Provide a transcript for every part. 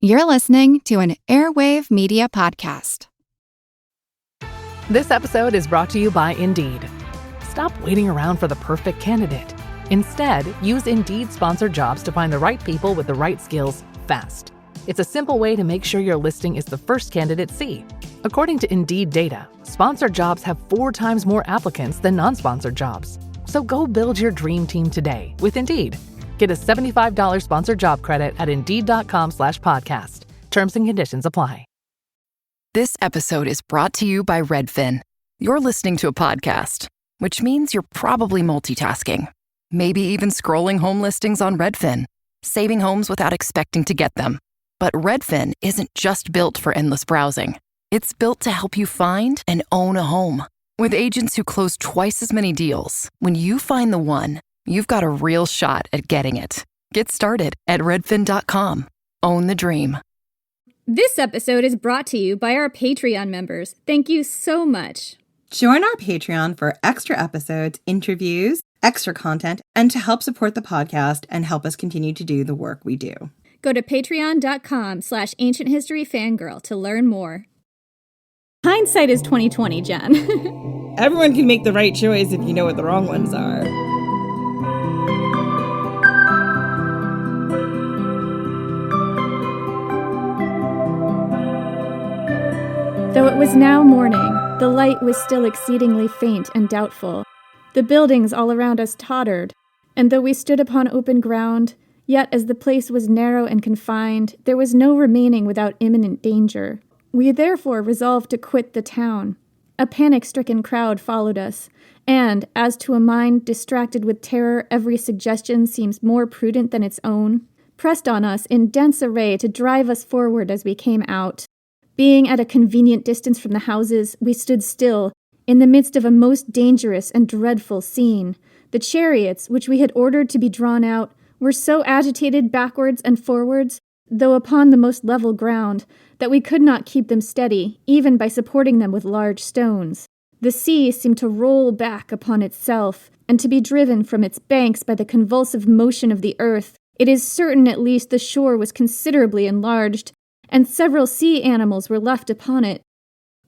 You're listening to an Airwave Media Podcast. This episode is brought to you by Indeed. Stop waiting around for the perfect candidate. Instead, use Indeed sponsored jobs to find the right people with the right skills fast. It's a simple way to make sure your listing is the first candidates see. According to Indeed data, sponsored jobs have 4 times more applicants than non-sponsored jobs. So go build your dream team today with Indeed. Get a $75 sponsored job credit at Indeed.com/podcast. Terms and conditions apply. This episode is brought to you by Redfin. You're listening to a podcast, which means you're probably multitasking. Maybe even scrolling home listings on Redfin, saving homes without expecting to get them. But Redfin isn't just built for endless browsing. It's built to help you find and own a home. With agents who close twice as many deals, when you find the one, you've got a real shot at getting it. Get started at redfin.com. Own the dream. This episode is brought to you by our Patreon members. Thank you so much. Join our Patreon for extra episodes, interviews, extra content, and to help support the podcast and help us continue to do the work we do. Go to patreon.com/Ancient History Fangirl to learn more. Hindsight is 20/20, Jen. Everyone can make the right choice if you know what the wrong ones are. Though it was now morning, the light was still exceedingly faint and doubtful. The buildings all around us tottered, and though we stood upon open ground, yet as the place was narrow and confined, there was no remaining without imminent danger. We therefore resolved to quit the town. A panic-stricken crowd followed us, and, as to a mind distracted with terror every suggestion seems more prudent than its own, pressed on us in dense array to drive us forward as we came out. Being at a convenient distance from the houses, we stood still, in the midst of a most dangerous and dreadful scene. The chariots, which we had ordered to be drawn out, were so agitated backwards and forwards, though upon the most level ground, that we could not keep them steady, even by supporting them with large stones. The sea seemed to roll back upon itself, and to be driven from its banks by the convulsive motion of the earth. It is certain at least the shore was considerably enlarged, and several sea animals were left upon it.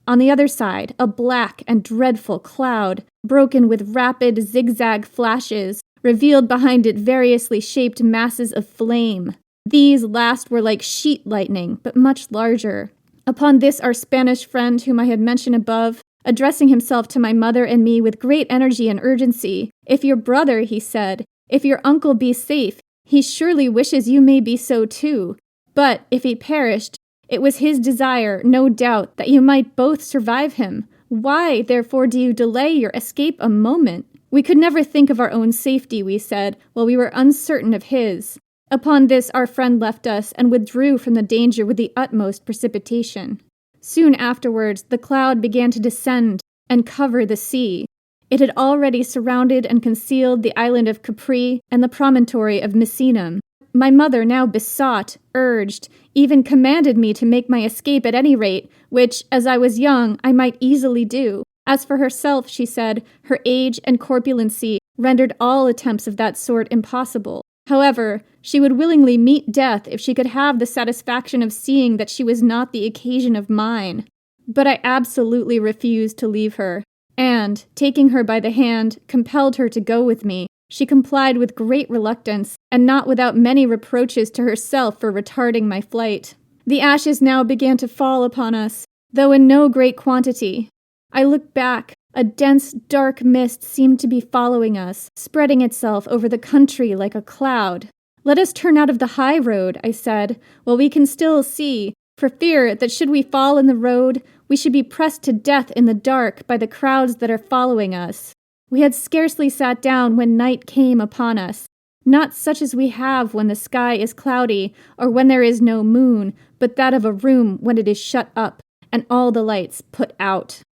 On the other side, a black and dreadful cloud, broken with rapid zigzag flashes, revealed behind it variously shaped masses of flame. These last were like sheet lightning, but much larger. Upon this our Spanish friend, whom I had mentioned above, addressing himself to my mother and me with great energy and urgency, "If your brother," he said, "if your uncle be safe, he surely wishes you may be so too. But if he perished, it was his desire, no doubt, that you might both survive him. Why, therefore, do you delay your escape a moment?" We could never think of our own safety, we said, while we were uncertain of his. Upon this our friend left us, and withdrew from the danger with the utmost precipitation. Soon afterwards the cloud began to descend and cover the sea. It had already surrounded and concealed the island of Capri and the promontory of Misenum. My mother now besought, urged, even commanded me to make my escape at any rate, which, as I was young, I might easily do. As for herself, she said, her age and corpulency rendered all attempts of that sort impossible. However, she would willingly meet death if she could have the satisfaction of seeing that she was not the occasion of mine. But I absolutely refused to leave her, and, taking her by the hand, compelled her to go with me. She complied with great reluctance, and not without many reproaches to herself for retarding my flight. The ashes now began to fall upon us, though in no great quantity. I looked back. A dense, dark mist seemed to be following us, spreading itself over the country like a cloud. "Let us turn out of the high road," I said, "while we can still see, for fear that should we fall in the road, we should be pressed to death in the dark by the crowds that are following us." We had scarcely sat down when night came upon us, not such as we have when the sky is cloudy or when there is no moon, but that of a room when it is shut up and all the lights put out.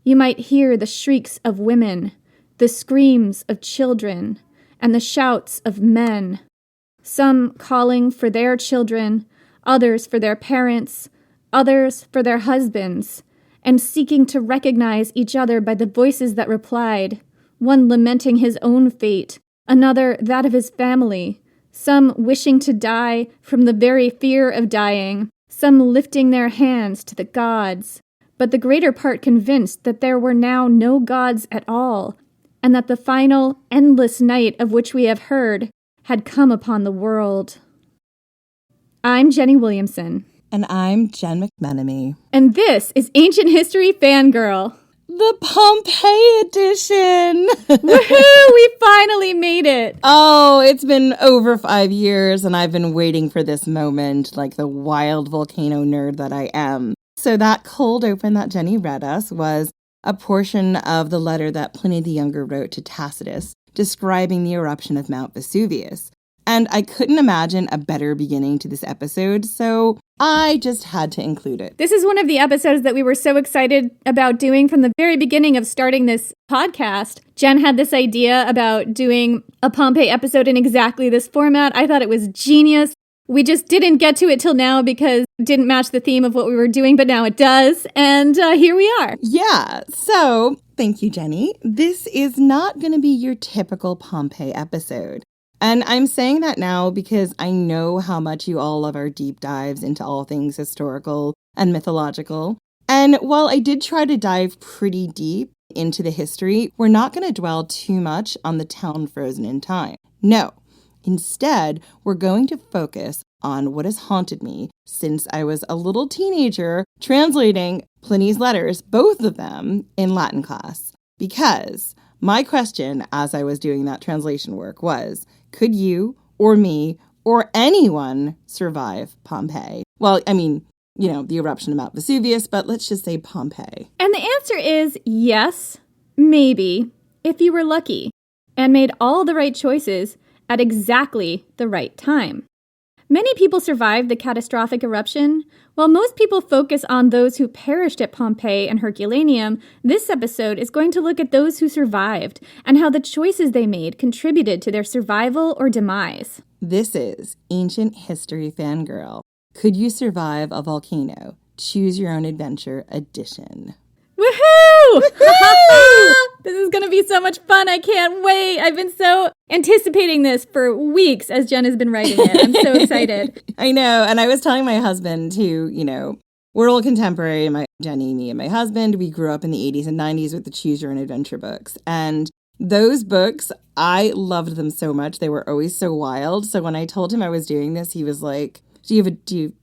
You might hear the shrieks of women, the screams of children, and the shouts of men, some calling for their children, others for their parents, others for their husbands, and seeking to recognize each other by the voices that replied, one lamenting his own fate, another that of his family, some wishing to die from the very fear of dying, some lifting their hands to the gods, but the greater part convinced that there were now no gods at all, and that the final, endless night of which we have heard had come upon the world. I'm Jenny Williamson. And I'm Jen McMenemy. And this is Ancient History Fangirl. The Pompeii edition! Woohoo! We finally made it! Oh, it's been over 5 years, and I've been waiting for this moment like the wild volcano nerd that I am. So that cold open that Jenny read us was a portion of the letter that Pliny the Younger wrote to Tacitus, describing the eruption of Mount Vesuvius. And I couldn't imagine a better beginning to this episode, so I just had to include it. This is one of the episodes that we were so excited about doing from the very beginning of starting this podcast. Jen had this idea about doing a Pompeii episode in exactly this format. I thought it was genius. We just didn't get to it till now because it didn't match the theme of what we were doing, but now it does. And here we are. Yeah, so thank you, Jenny. This is not going to be your typical Pompeii episode. And I'm saying that now because I know how much you all love our deep dives into all things historical and mythological. And while I did try to dive pretty deep into the history, we're not going to dwell too much on the town frozen in time. No, instead, we're going to focus on what has haunted me since I was a little teenager translating Pliny's letters, both of them, in Latin class. Because my question as I was doing that translation work was, could you or me or anyone survive Pompeii? Well, I mean, you know, the eruption of Mount Vesuvius, but let's just say Pompeii. And the answer is yes, maybe, if you were lucky and made all the right choices at exactly the right time. Many people survived the catastrophic eruption. While most people focus on those who perished at Pompeii and Herculaneum, this episode is going to look at those who survived and how the choices they made contributed to their survival or demise. This is Ancient History Fangirl. Could you survive a volcano? Choose Your Own Adventure edition. Woohoo! Woohoo! This is going to be so much fun. I can't wait. I've been so anticipating this for weeks as Jen has been writing it. I'm so excited. I know. And I was telling my husband who, you know, we're all contemporary, Jenny, me, and my husband. We grew up in the 80s and 90s with the Choose Your Own Adventure books. And those books, I loved them so much. They were always so wild. So when I told him I was doing this, he was like, do you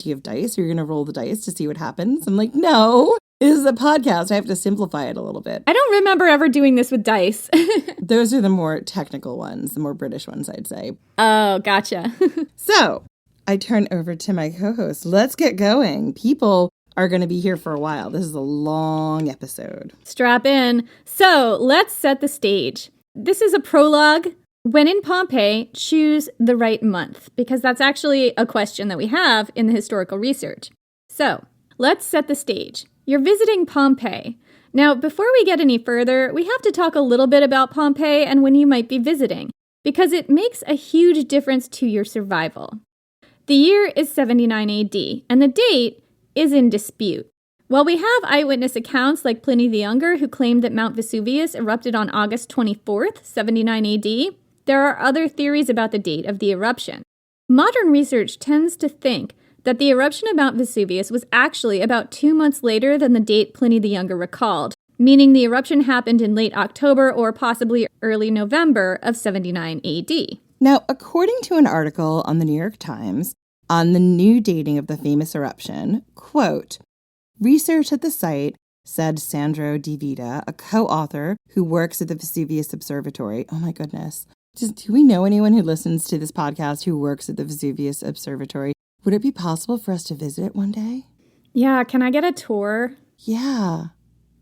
have dice? Are you going to roll the dice to see what happens? I'm like, no. This is a podcast. I have to simplify it a little bit. I don't remember ever doing this with dice. Those are the more technical ones, the more British ones, I'd say. Oh, gotcha. So I turn over to my co-host. Let's get going. People are going to be here for a while. This is a long episode. Strap in. So let's set the stage. This is a prologue. When in Pompeii, choose the right month, because that's actually a question that we have in the historical research. So let's set the stage. You're visiting Pompeii. Now, before we get any further, we have to talk a little bit about Pompeii and when you might be visiting, because it makes a huge difference to your survival. The year is 79 AD, and the date is in dispute. While we have eyewitness accounts like Pliny the Younger, who claimed that Mount Vesuvius erupted on August 24th, 79 AD, there are other theories about the date of the eruption. Modern research tends to think that the eruption of Mount Vesuvius was actually about 2 months later than the date Pliny the Younger recalled, meaning the eruption happened in late October or possibly early November of 79 AD. Now, according to an article on the New York Times on the new dating of the famous eruption, quote, research at the site, said Sandro Di Vita, a co-author who works at the Vesuvius Observatory. Oh my goodness. Do we know anyone who listens to this podcast who works at the Vesuvius Observatory? Would it be possible for us to visit it one day? Yeah, can I get a tour? Yeah.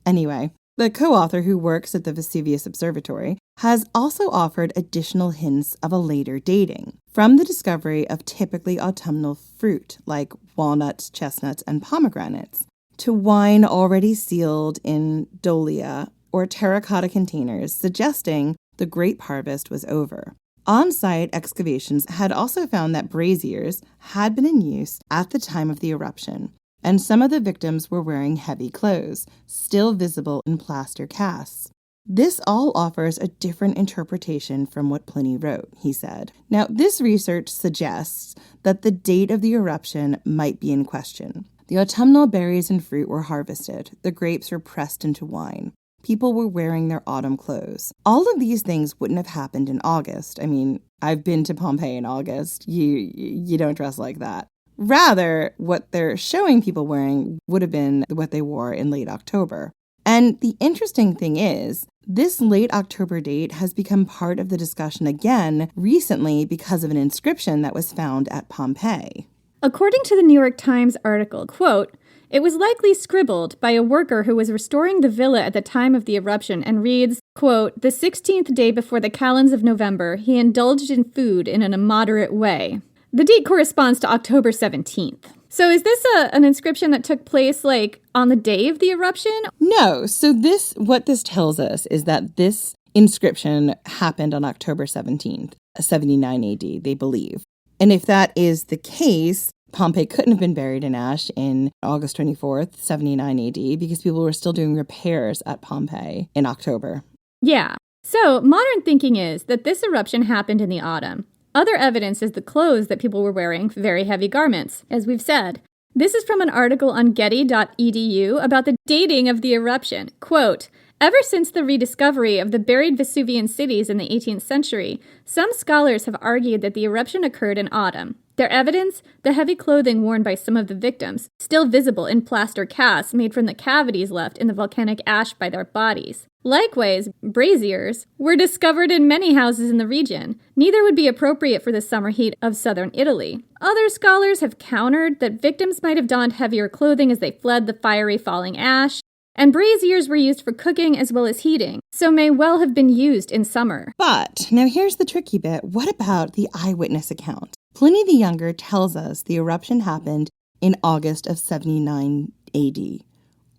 Anyway, the co-author who works at the Vesuvius Observatory has also offered additional hints of a later dating, from the discovery of typically autumnal fruit like walnuts, chestnuts, and pomegranates, to wine already sealed in dolia or terracotta containers, suggesting the grape harvest was over. On-site excavations had also found that braziers had been in use at the time of the eruption, and some of the victims were wearing heavy clothes, still visible in plaster casts. This all offers a different interpretation from what Pliny wrote, he said. Now, this research suggests that the date of the eruption might be in question. The autumnal berries and fruit were harvested. The grapes were pressed into wine. People were wearing their autumn clothes. All of these things wouldn't have happened in August. I mean, I've been to Pompeii in August. You don't dress like that. Rather, what they're showing people wearing would have been what they wore in late October. And the interesting thing is, this late October date has become part of the discussion again recently because of an inscription that was found at Pompeii. According to the New York Times article, quote, "It was likely scribbled by a worker who was restoring the villa at the time of the eruption and reads, quote, 'The 16th day before the calends of November, he indulged in food in an immoderate way.' The date corresponds to October 17th. So is this an inscription that took place, like, on the day of the eruption? No. So what this tells us is that this inscription happened on October 17th, 79 AD, they believe. And if that is the case, Pompeii couldn't have been buried in ash in August 24th, 79 AD, because people were still doing repairs at Pompeii in October. Yeah. So modern thinking is that this eruption happened in the autumn. Other evidence is the clothes that people were wearing, very heavy garments, as we've said. This is from an article on getty.edu about the dating of the eruption. Quote, "Ever since the rediscovery of the buried Vesuvian cities in the 18th century, some scholars have argued that the eruption occurred in autumn. Their evidence, the heavy clothing worn by some of the victims, still visible in plaster casts made from the cavities left in the volcanic ash by their bodies. Likewise, braziers were discovered in many houses in the region. Neither would be appropriate for the summer heat of southern Italy. Other scholars have countered that victims might have donned heavier clothing as they fled the fiery falling ash, and braziers were used for cooking as well as heating, so may well have been used in summer." But now here's the tricky bit. What about the eyewitness account? Pliny the Younger tells us the eruption happened in August of 79 AD.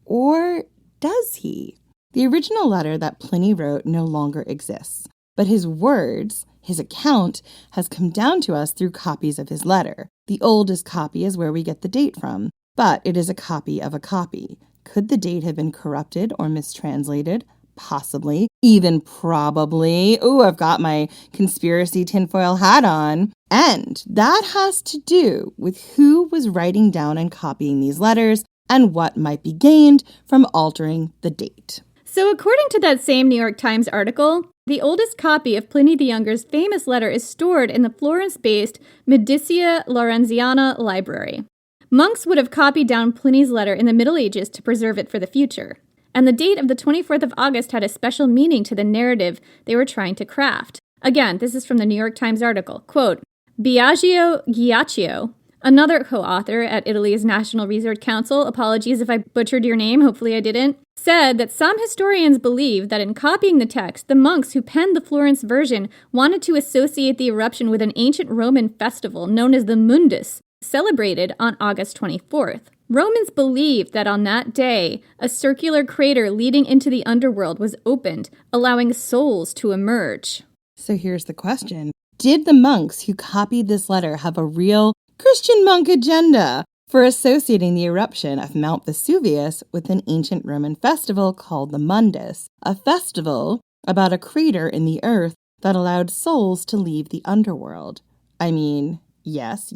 Or does he? The original letter that Pliny wrote no longer exists, but his words, his account, has come down to us through copies of his letter. The oldest copy is where we get the date from, but it is a copy of a copy. Could the date have been corrupted or mistranslated? Possibly. Even probably. Ooh, I've got my conspiracy tinfoil hat on. And that has to do with who was writing down and copying these letters and what might be gained from altering the date. So according to that same New York Times article, the oldest copy of Pliny the Younger's famous letter is stored in the Florence-based Medicea Laurenziana Library. Monks would have copied down Pliny's letter in the Middle Ages to preserve it for the future. And the date of the 24th of August had a special meaning to the narrative they were trying to craft. Again, this is from the New York Times article. Quote, "Biagio Ghiaccio, another co-author at Italy's National Research Council, apologies if I butchered your name, hopefully I didn't, said that some historians believe that in copying the text, the monks who penned the Florence version wanted to associate the eruption with an ancient Roman festival known as the Mundus, celebrated on August 24th. Romans believed that on that day, a circular crater leading into the underworld was opened, allowing souls to emerge." So here's the question. Did the monks who copied this letter have a real Christian monk agenda for associating the eruption of Mount Vesuvius with an ancient Roman festival called the Mundus, a festival about a crater in the earth that allowed souls to leave the underworld? I mean, yes,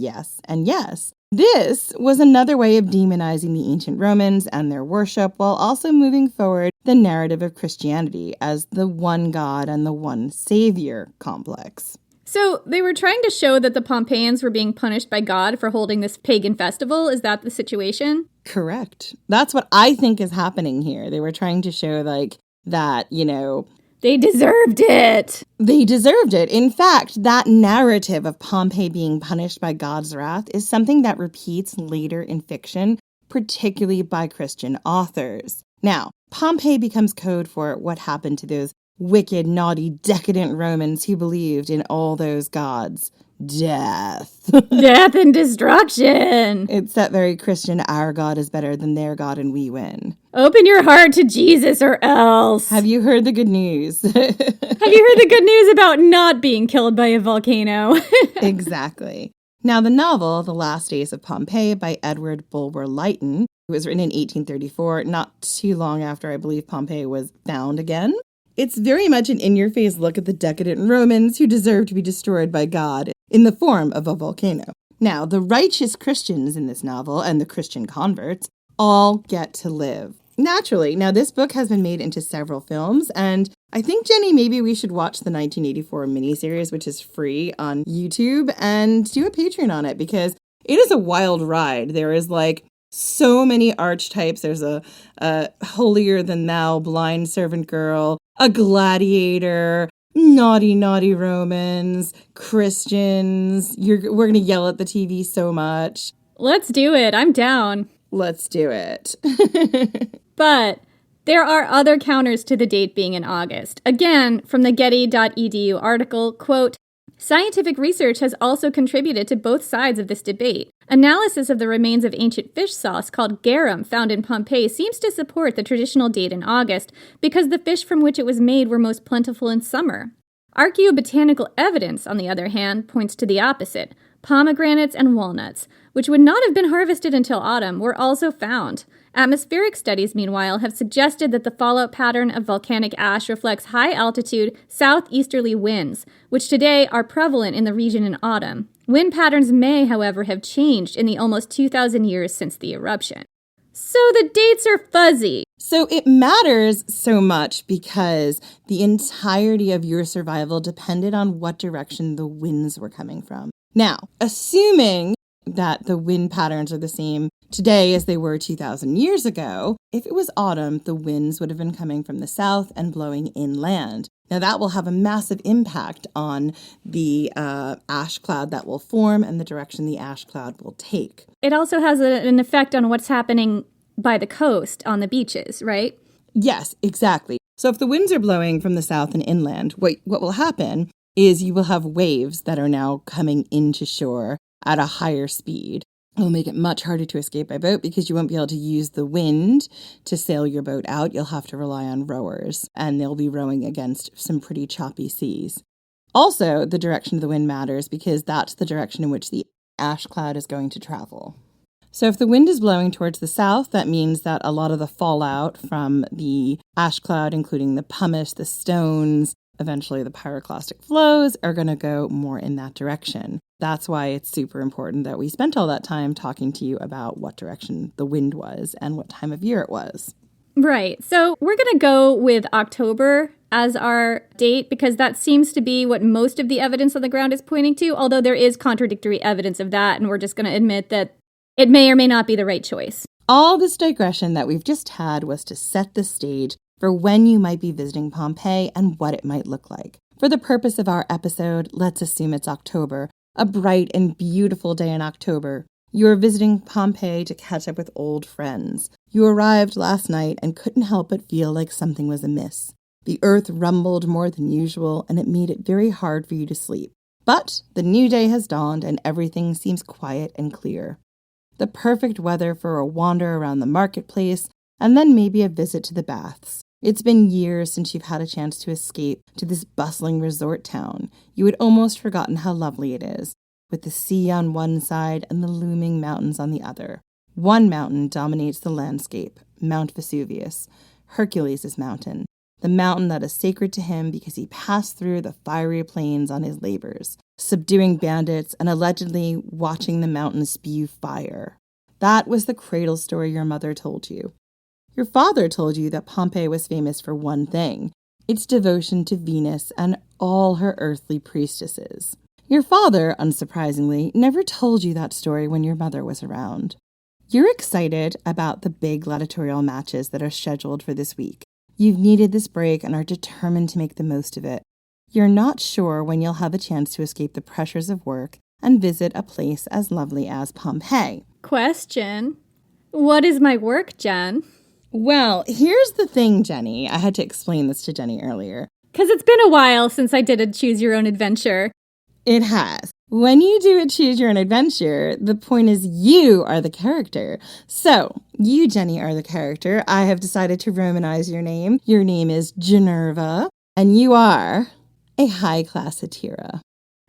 and yes. This was another way of demonizing the ancient Romans and their worship while also moving forward the narrative of Christianity as the one God and the one Savior complex. So they were trying to show that the Pompeians were being punished by God for holding this pagan festival? Is that the situation? Correct. That's what I think is happening here. They were trying to show that, they deserved it. They deserved it. In fact, that narrative of Pompeii being punished by God's wrath is something that repeats later in fiction, particularly by Christian authors. Now, Pompeii becomes code for what happened to those wicked, naughty, decadent Romans who believed in all those gods. Death. Death and destruction. It's that very Christian, our God is better than their God and we win. Open your heart to Jesus or else. Have you heard the good news? Have you heard the good news about not being killed by a volcano? Exactly. Now, the novel, The Last Days of Pompeii by Edward Bulwer Lytton, was written in 1834, not too long after I believe Pompeii was found again. It's very much an in-your-face look at the decadent Romans who deserve to be destroyed by God in the form of a volcano. Now, the righteous Christians in this novel and the Christian converts all get to live. Naturally, now this book has been made into several films, and I think, Jenny, maybe we should watch the 1984 miniseries, which is free on YouTube, and do a Patreon on it, because it is a wild ride. There is like so many archetypes. There's a holier-than-thou blind servant girl, a gladiator, naughty Romans, Christians. We're going to yell at the TV so much. Let's do it. I'm down. Let's do it. But there are other counters to the date being in August. Again, from the Getty.edu article, quote, scientific research has also contributed to both sides of this debate. Analysis of the remains of ancient fish sauce called garum found in Pompeii seems to support the traditional date in August because the fish from which it was made were most plentiful in summer. Archaeobotanical evidence, on the other hand, points to the opposite. Pomegranates and walnuts, which would not have been harvested until autumn, were also found. Atmospheric studies, meanwhile, have suggested that the fallout pattern of volcanic ash reflects high-altitude, southeasterly winds, which today are prevalent in the region in autumn. Wind patterns may, however, have changed in the almost 2,000 years since the eruption. So the dates are fuzzy. So it matters so much because the entirety of your survival depended on what direction the winds were coming from. Now, assuming that the wind patterns are the same today as they were 2,000 years ago, if it was autumn, the winds would have been coming from the south and blowing inland. Now, that will have a massive impact on the ash cloud that will form and the direction the ash cloud will take. It also has an effect on what's happening by the coast on the beaches, right? Yes, exactly. So if the winds are blowing from the south and inland, what will happen is you will have waves that are now coming into shore at a higher speed. It'll make it much harder to escape by boat because you won't be able to use the wind to sail your boat out. You'll have to rely on rowers, and they'll be rowing against some pretty choppy seas. Also, the direction of the wind matters because that's the direction in which the ash cloud is going to travel. So if the wind is blowing towards the south, that means that a lot of the fallout from the ash cloud, including the pumice, the stones, eventually the pyroclastic flows, are going to go more in that direction. That's why it's super important that we spent all that time talking to you about what direction the wind was and what time of year it was. Right. So we're going to go with October as our date because that seems to be what most of the evidence on the ground is pointing to, although there is contradictory evidence of that, and we're just going to admit that it may or may not be the right choice. All this digression that we've just had was to set the stage for when you might be visiting Pompeii and what it might look like. For the purpose of our episode, let's assume it's October, a bright and beautiful day in October. You are visiting Pompeii to catch up with old friends. You arrived last night and couldn't help but feel like something was amiss. The earth rumbled more than usual, and it made it very hard for you to sleep. But the new day has dawned, and everything seems quiet and clear. The perfect weather for a wander around the marketplace, and then maybe a visit to the baths. It's been years since you've had a chance to escape to this bustling resort town. You had almost forgotten how lovely it is, with the sea on one side and the looming mountains on the other. One mountain dominates the landscape, Mount Vesuvius, Hercules' mountain, the mountain that is sacred to him because he passed through the fiery plains on his labors, subduing bandits and allegedly watching the mountain spew fire. That was the cradle story your mother told you. Your father told you that Pompeii was famous for one thing, its devotion to Venus and all her earthly priestesses. Your father, unsurprisingly, never told you that story when your mother was around. You're excited about the big gladiatorial matches that are scheduled for this week. You've needed this break and are determined to make the most of it. You're not sure when you'll have a chance to escape the pressures of work and visit a place as lovely as Pompeii. Question. What is my work, Jen? Well, here's the thing, Jenny. I had to explain this to Jenny earlier. Because it's been a while since I did a Choose Your Own Adventure. It has. When you do a Choose Your Own Adventure, the point is you are the character. So, you, Jenny, are the character. I have decided to Romanize your name. Your name is Generva, and you are a high-class Hetaira.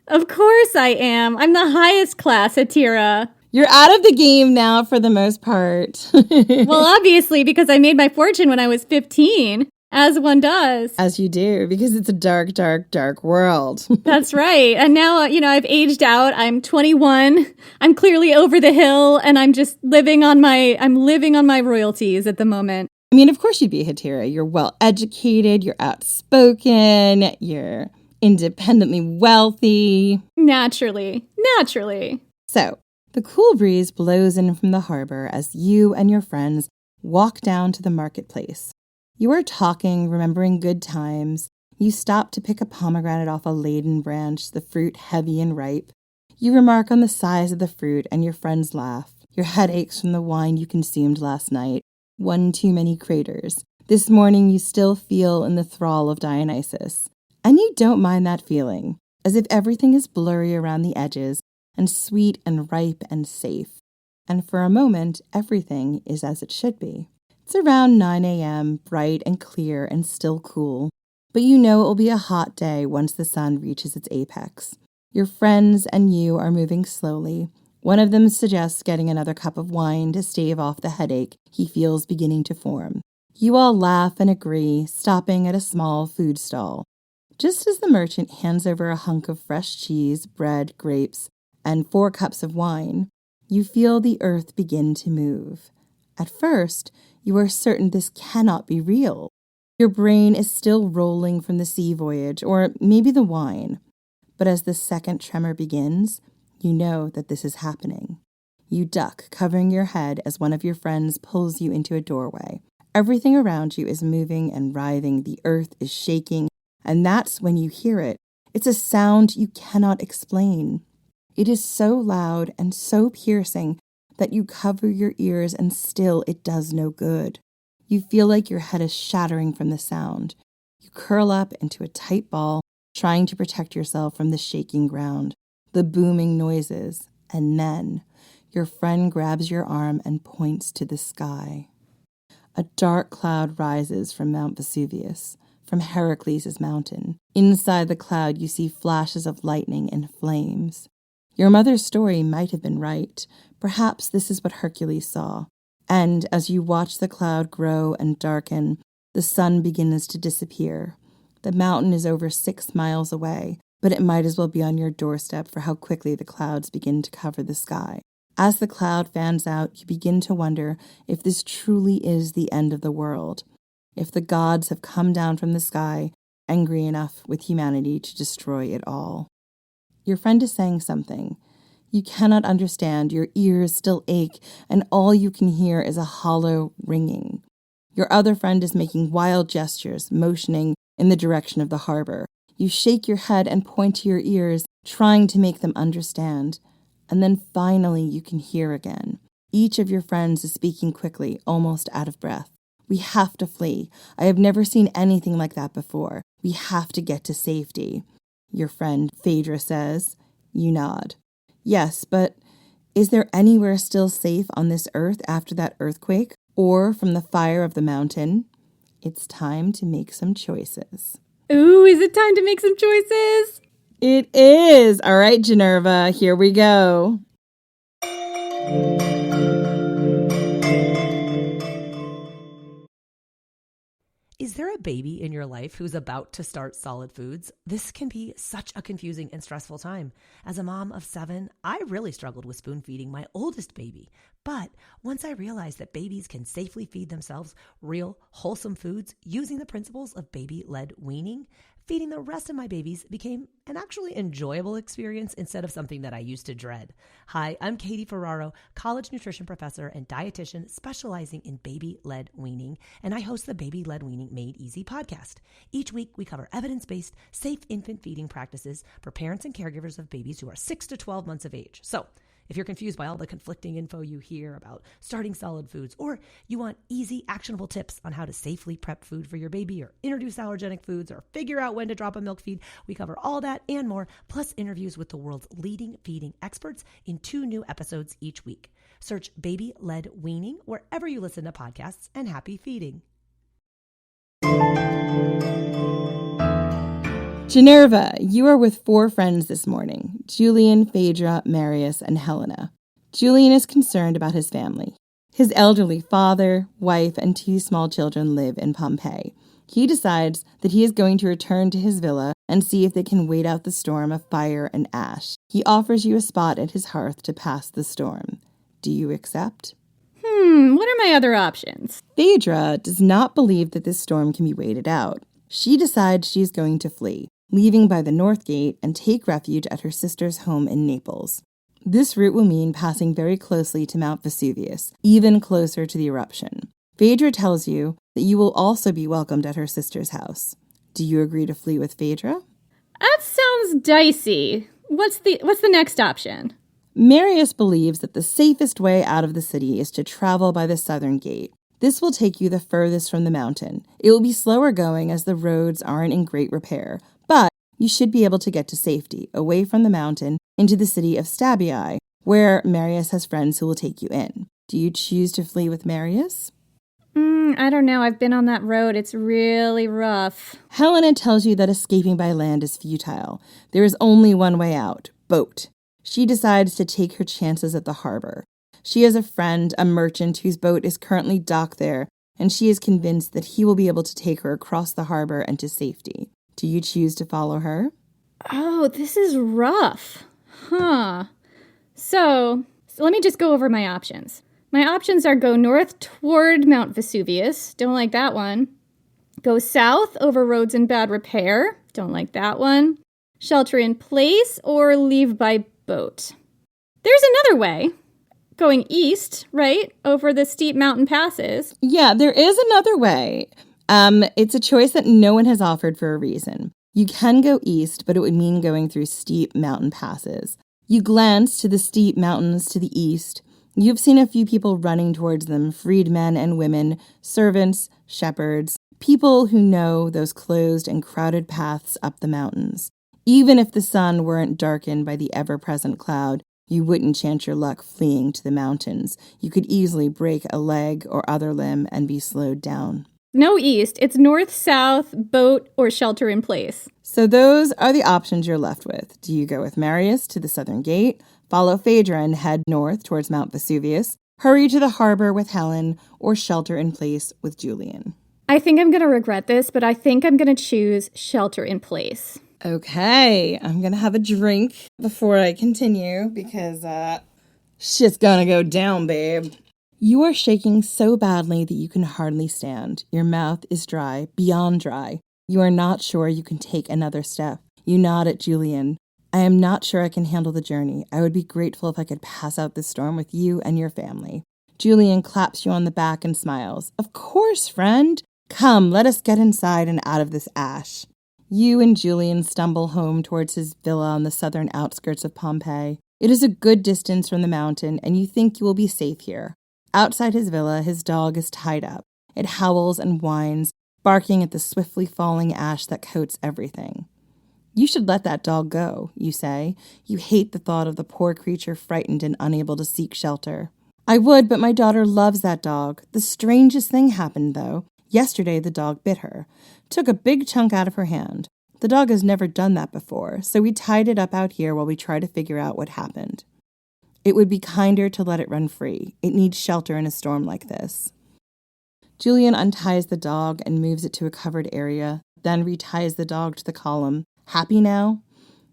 Of course I am. I'm the highest class Hetaira. You're out of the game now for the most part. Well, obviously, because I made my fortune when I was 15. As one does. As you do, because it's a dark, dark, dark world. That's right. And now, I've aged out. I'm 21. I'm clearly over the hill, and I'm just living on my royalties at the moment. I mean, of course you'd be Hetera. You're well educated, you're outspoken, you're independently wealthy. Naturally. So, the cool breeze blows in from the harbor as you and your friends walk down to the marketplace. You are talking, remembering good times. You stop to pick a pomegranate off a laden branch, the fruit heavy and ripe. You remark on the size of the fruit, and your friends laugh. Your head aches from the wine you consumed last night. One too many craters. This morning you still feel in the thrall of Dionysus. And you don't mind that feeling, as if everything is blurry around the edges, and sweet and ripe and safe. And for a moment, everything is as it should be. It's around 9 a.m., bright and clear and still cool. But you know it will be a hot day once the sun reaches its apex. Your friends and you are moving slowly. One of them suggests getting another cup of wine to stave off the headache he feels beginning to form. You all laugh and agree, stopping at a small food stall. Just as the merchant hands over a hunk of fresh cheese, bread, grapes, and 4 cups of wine, you feel the earth begin to move. At first, you are certain this cannot be real. Your brain is still rolling from the sea voyage, or maybe the wine. But as the second tremor begins, you know that this is happening. You duck, covering your head as one of your friends pulls you into a doorway. Everything around you is moving and writhing. The earth is shaking, and that's when you hear it. It's a sound you cannot explain. It is so loud and so piercing that you cover your ears and still it does no good. You feel like your head is shattering from the sound. You curl up into a tight ball, trying to protect yourself from the shaking ground, the booming noises, and then your friend grabs your arm and points to the sky. A dark cloud rises from Mount Vesuvius, from Heracles' mountain. Inside the cloud you see flashes of lightning and flames. Your mother's story might have been right. Perhaps this is what Hercules saw. And as you watch the cloud grow and darken, the sun begins to disappear. The mountain is over 6 miles away, but it might as well be on your doorstep for how quickly the clouds begin to cover the sky. As the cloud fans out, you begin to wonder if this truly is the end of the world, if the gods have come down from the sky, angry enough with humanity to destroy it all. Your friend is saying something. You cannot understand, your ears still ache, and all you can hear is a hollow ringing. Your other friend is making wild gestures, motioning in the direction of the harbor. You shake your head and point to your ears, trying to make them understand. And then finally you can hear again. Each of your friends is speaking quickly, almost out of breath. We have to flee. I have never seen anything like that before. We have to get to safety. Your friend Phaedra says. You nod. Yes, but is there anywhere still safe on this earth after that earthquake, or from the fire of the mountain? It's time to make some choices. Ooh, is it time to make some choices? It is. All right, Generva, here we go. Is there a baby in your life who's about to start solid foods? This can be such a confusing and stressful time. As a mom of 7, I really struggled with spoon feeding my oldest baby. But once I realized that babies can safely feed themselves real, wholesome foods using the principles of baby-led weaning, feeding the rest of my babies became an actually enjoyable experience instead of something that I used to dread. Hi, I'm Katie Ferraro, college nutrition professor and dietitian specializing in baby-led weaning, and I host the Baby-Led Weaning Made Easy podcast. Each week, we cover evidence-based, safe infant feeding practices for parents and caregivers of babies who are 6 to 12 months of age. So, if you're confused by all the conflicting info you hear about starting solid foods, or you want easy, actionable tips on how to safely prep food for your baby, or introduce allergenic foods, or figure out when to drop a milk feed, we cover all that and more, plus interviews with the world's leading feeding experts in 2 new episodes each week. Search Baby-Led Weaning wherever you listen to podcasts, and happy feeding. Generva, you are with 4 friends this morning: Julian, Phaedra, Marius, and Helena. Julian is concerned about his family. His elderly father, wife, and 2 small children live in Pompeii. He decides that he is going to return to his villa and see if they can wait out the storm of fire and ash. He offers you a spot at his hearth to pass the storm. Do you accept? What are my other options? Phaedra does not believe that this storm can be waited out. She decides she is going to flee, leaving by the north gate and take refuge at her sister's home in Naples. This route will mean passing very closely to Mount Vesuvius, even closer to the eruption. Phaedra tells you that you will also be welcomed at her sister's house. Do you agree to flee with Phaedra? That sounds dicey. What's the next option? Marius believes that the safest way out of the city is to travel by the southern gate. This will take you the furthest from the mountain. It will be slower going as the roads aren't in great repair, but you should be able to get to safety, away from the mountain, into the city of Stabii, where Marius has friends who will take you in. Do you choose to flee with Marius? I don't know. I've been on that road. It's really rough. Helena tells you that escaping by land is futile. There is only one way out, boat. She decides to take her chances at the harbor. She has a friend, a merchant, whose boat is currently docked there, and she is convinced that he will be able to take her across the harbor and to safety. Do you choose to follow her? Oh, this is rough. So let me just go over my options. My options are go north toward Mount Vesuvius. Don't like that one. Go south over roads in bad repair. Don't like that one. Shelter in place or leave by boat. There's another way. Going east, right? Over the steep mountain passes. Yeah, there is another way. It's a choice that no one has offered for a reason. You can go east, but it would mean going through steep mountain passes. You glance to the steep mountains to the east. You've seen a few people running towards them, freedmen and women, servants, shepherds, people who know those closed and crowded paths up the mountains. Even if the sun weren't darkened by the ever-present cloud, you wouldn't chance your luck fleeing to the mountains. You could easily break a leg or other limb and be slowed down. No east. It's north, south, boat, or shelter in place. So those are the options you're left with. Do you go with Marius to the southern gate, follow Phaedra and head north towards Mount Vesuvius, hurry to the harbor with Helen, or shelter in place with Julian? I think I'm going to regret this, but I think I'm going to choose shelter in place. Okay, I'm going to have a drink before I continue because shit's gonna go down, babe. You are shaking so badly that you can hardly stand. Your mouth is dry, beyond dry. You are not sure you can take another step. You nod at Julian. I am not sure I can handle the journey. I would be grateful if I could pass out this storm with you and your family. Julian claps you on the back and smiles. Of course, friend. Come, let us get inside and out of this ash. You and Julian stumble home towards his villa on the southern outskirts of Pompeii. It is a good distance from the mountain, and you think you will be safe here. Outside his villa, his dog is tied up. It howls and whines, barking at the swiftly falling ash that coats everything. You should let that dog go, you say. You hate the thought of the poor creature frightened and unable to seek shelter. I would, but my daughter loves that dog. The strangest thing happened, though. Yesterday, the dog bit her. Took a big chunk out of her hand. The dog has never done that before, so we tied it up out here while we try to figure out what happened. It would be kinder to let it run free. It needs shelter in a storm like this. Julian unties the dog and moves it to a covered area, then reties the dog to the column. Happy now?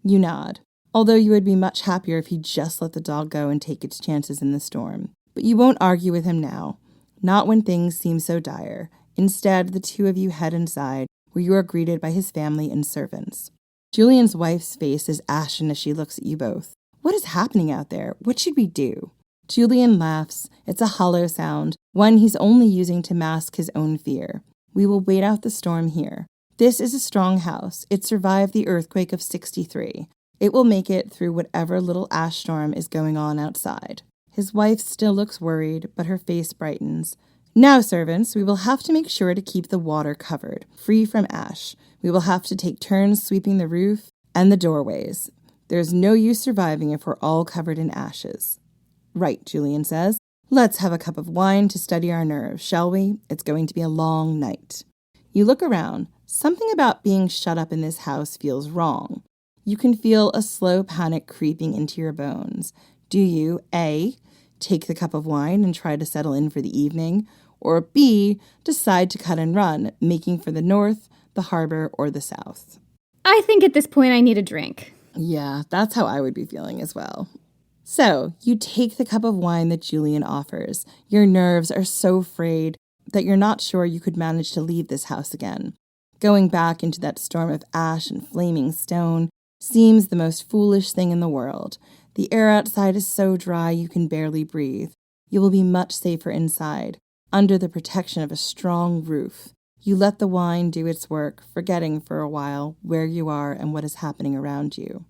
You nod, although you would be much happier if he just let the dog go and take its chances in the storm. But you won't argue with him now, not when things seem so dire. Instead, the two of you head inside, where you are greeted by his family and servants. Julian's wife's face is ashen as she looks at you both. What is happening out there? What should we do? Julian laughs. It's a hollow sound, one he's only using to mask his own fear. We will wait out the storm here. This is a strong house. It survived the earthquake of '63. It will make it through whatever little ash storm is going on outside. His wife still looks worried, but her face brightens. Now, servants, we will have to make sure to keep the water covered, free from ash. We will have to take turns sweeping the roof and the doorways. There's no use surviving if we're all covered in ashes. Right, Julian says. Let's have a cup of wine to steady our nerves, shall we? It's going to be a long night. You look around. Something about being shut up in this house feels wrong. You can feel a slow panic creeping into your bones. Do you, A, take the cup of wine and try to settle in for the evening, or B, decide to cut and run, making for the north, the harbor, or the south. I think at this point I need a drink. Yeah, that's how I would be feeling as well. So, you take the cup of wine that Julian offers. Your nerves are so frayed that you're not sure you could manage to leave this house again. Going back into that storm of ash and flaming stone seems the most foolish thing in the world. The air outside is so dry you can barely breathe. You will be much safer inside, under the protection of a strong roof. You let the wine do its work, forgetting for a while where you are and what is happening around you.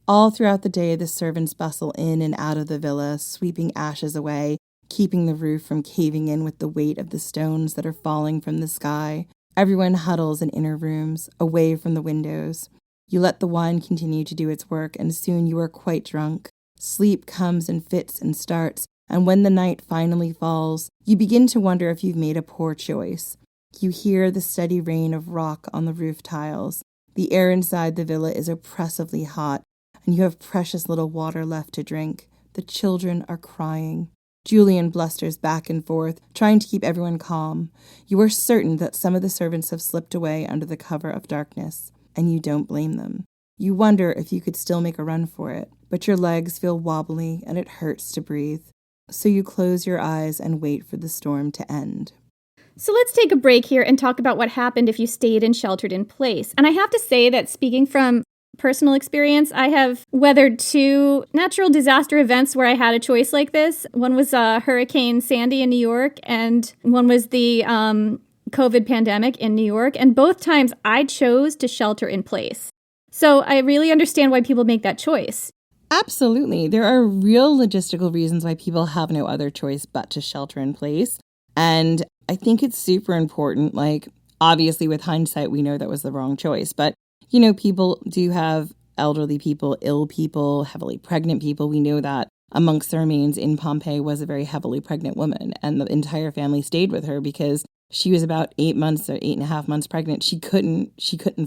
All throughout the day, the servants bustle in and out of the villa, sweeping ashes away, keeping the roof from caving in with the weight of the stones that are falling from the sky. Everyone huddles in inner rooms, away from the windows. You let the wine continue to do its work, and soon you are quite drunk. Sleep comes in fits and starts, and when the night finally falls, you begin to wonder if you've made a poor choice. You hear the steady rain of rock on the roof tiles. The air inside the villa is oppressively hot, and you have precious little water left to drink. The children are crying. Julian blusters back and forth, trying to keep everyone calm. You are certain that some of the servants have slipped away under the cover of darkness, and you don't blame them. You wonder if you could still make a run for it, but your legs feel wobbly and it hurts to breathe. So you close your eyes and wait for the storm to end. So let's take a break here and talk about what happened if you stayed and sheltered in place. And I have to say that speaking from personal experience, I have weathered 2 natural disaster events where I had a choice like this. One was Hurricane Sandy in New York, and one was the COVID pandemic in New York. And both times I chose to shelter in place. So I really understand why people make that choice. Absolutely. There are real logistical reasons why people have no other choice but to shelter in place. And I think it's super important. Like, obviously, with hindsight, we know that was the wrong choice. But you know, people do have elderly people, ill people, heavily pregnant people. We know that amongst the remains in Pompeii was a very heavily pregnant woman, and the entire family stayed with her because she was about 8 months or 8.5 months pregnant. She couldn't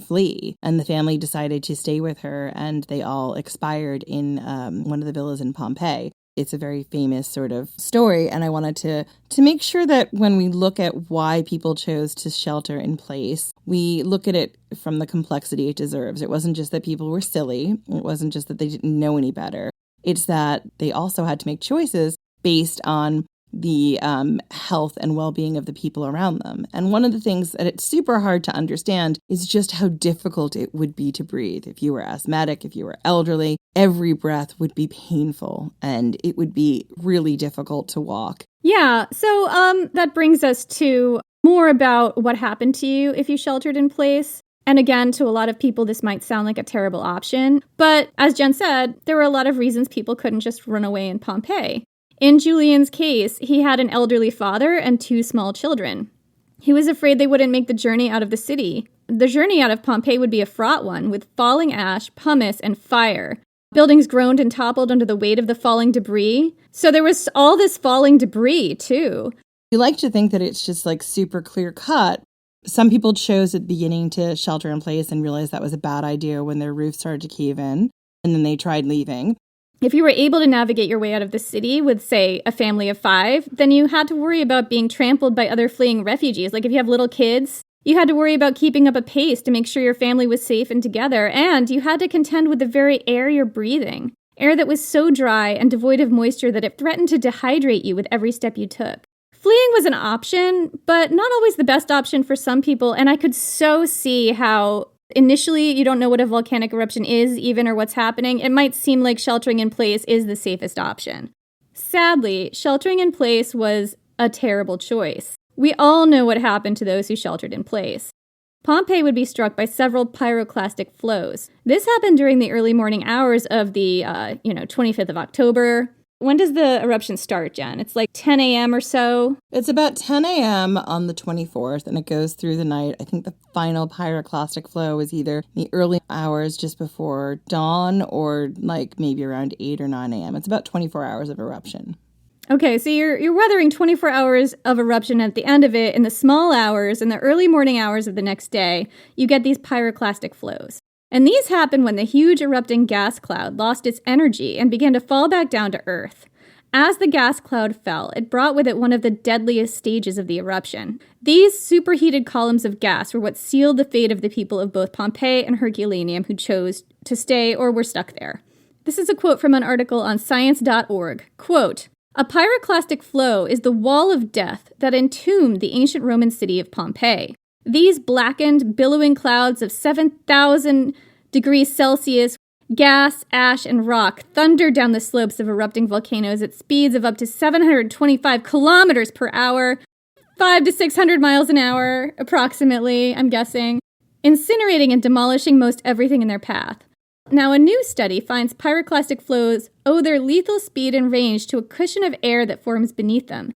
flee, and the family decided to stay with her, and they all expired in one of the villas in Pompeii. It's a very famous sort of story, and I wanted to make sure that when we look at why people chose to shelter in place, we look at it from the complexity it deserves. It wasn't just that people were silly. It wasn't just that they didn't know any better. It's that they also had to make choices based on the health and well-being of the people around them. And one of the things that it's super hard to understand is just how difficult it would be to breathe. If you were asthmatic, if you were elderly, every breath would be painful and it would be really difficult to walk. Yeah, so that brings us to more about what happened to you if you sheltered in place. And again, to a lot of people, this might sound like a terrible option. But as Jen said, there were a lot of reasons people couldn't just run away in Pompeii. In Julian's case, he had an elderly father and 2 small children. He was afraid they wouldn't make the journey out of the city. The journey out of Pompeii would be a fraught one, with falling ash, pumice, and fire. Buildings groaned and toppled under the weight of the falling debris. So there was all this falling debris, too. You like to think that it's just like super clear cut. Some people chose at the beginning to shelter in place and realized that was a bad idea when their roof started to cave in, and then they tried leaving. If you were able to navigate your way out of the city with, say, a family of 5, then you had to worry about being trampled by other fleeing refugees. Like if you have little kids, you had to worry about keeping up a pace to make sure your family was safe and together, and you had to contend with the very air you're breathing. Air that was so dry and devoid of moisture that it threatened to dehydrate you with every step you took. Fleeing was an option, but not always the best option for some people, and I could so see how initially you don't know what a volcanic eruption is even or what's happening. It might seem like sheltering in place is the safest option. Sadly, sheltering in place was a terrible choice. We all know what happened to those who sheltered in place. Pompeii would be struck by several pyroclastic flows. This happened during the early morning hours of the 25th of October. When does the eruption start, Jen? It's like 10 a.m. or so? It's about 10 a.m. on the 24th, and it goes through the night. I think the final pyroclastic flow is either in the early hours just before dawn or like maybe around 8 or 9 a.m. It's about 24 hours of eruption. Okay, so you're weathering 24 hours of eruption. At the end of it, in the small hours, in the early morning hours of the next day, you get these pyroclastic flows. And these happen when the huge erupting gas cloud lost its energy and began to fall back down to Earth. As the gas cloud fell, it brought with it one of the deadliest stages of the eruption. These superheated columns of gas were what sealed the fate of the people of both Pompeii and Herculaneum who chose to stay or were stuck there. This is a quote from an article on science.org. Quote, "A pyroclastic flow is the wall of death that entombed the ancient Roman city of Pompeii. These blackened, billowing clouds of 7,000 degrees Celsius gas, ash, and rock thundered down the slopes of erupting volcanoes at speeds of up to 725 kilometers per hour, 500 to 600 miles an hour, approximately, I'm guessing, incinerating and demolishing most everything in their path. Now, a new study finds pyroclastic flows owe their lethal speed and range to a cushion of air that forms beneath them.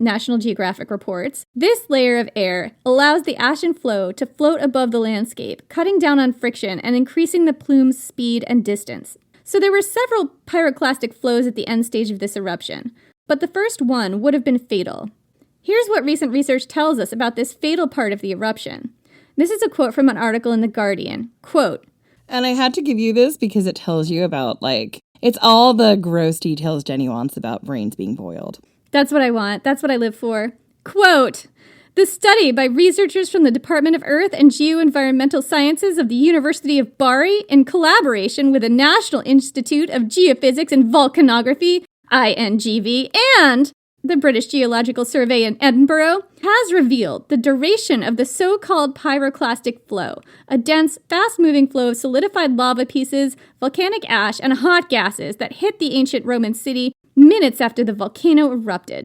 National Geographic reports, this layer of air allows the ashen flow to float above the landscape, cutting down on friction and increasing the plume's speed and distance. So there were several pyroclastic flows at the end stage of this eruption, but the first one would have been fatal. Here's what recent research tells us about this fatal part of the eruption. This is a quote from an article in The Guardian. Quote, and I had to give you this because it tells you about, it's all the gross details Jenny wants about brains being boiled. That's what I want. That's what I live for. Quote, the study by researchers from the Department of Earth and Geoenvironmental Sciences of the University of Bari in collaboration with the National Institute of Geophysics and Volcanography, INGV, and the British Geological Survey in Edinburgh has revealed the duration of the so-called pyroclastic flow, a dense, fast-moving flow of solidified lava pieces, volcanic ash, and hot gases that hit the ancient Roman city minutes after the volcano erupted.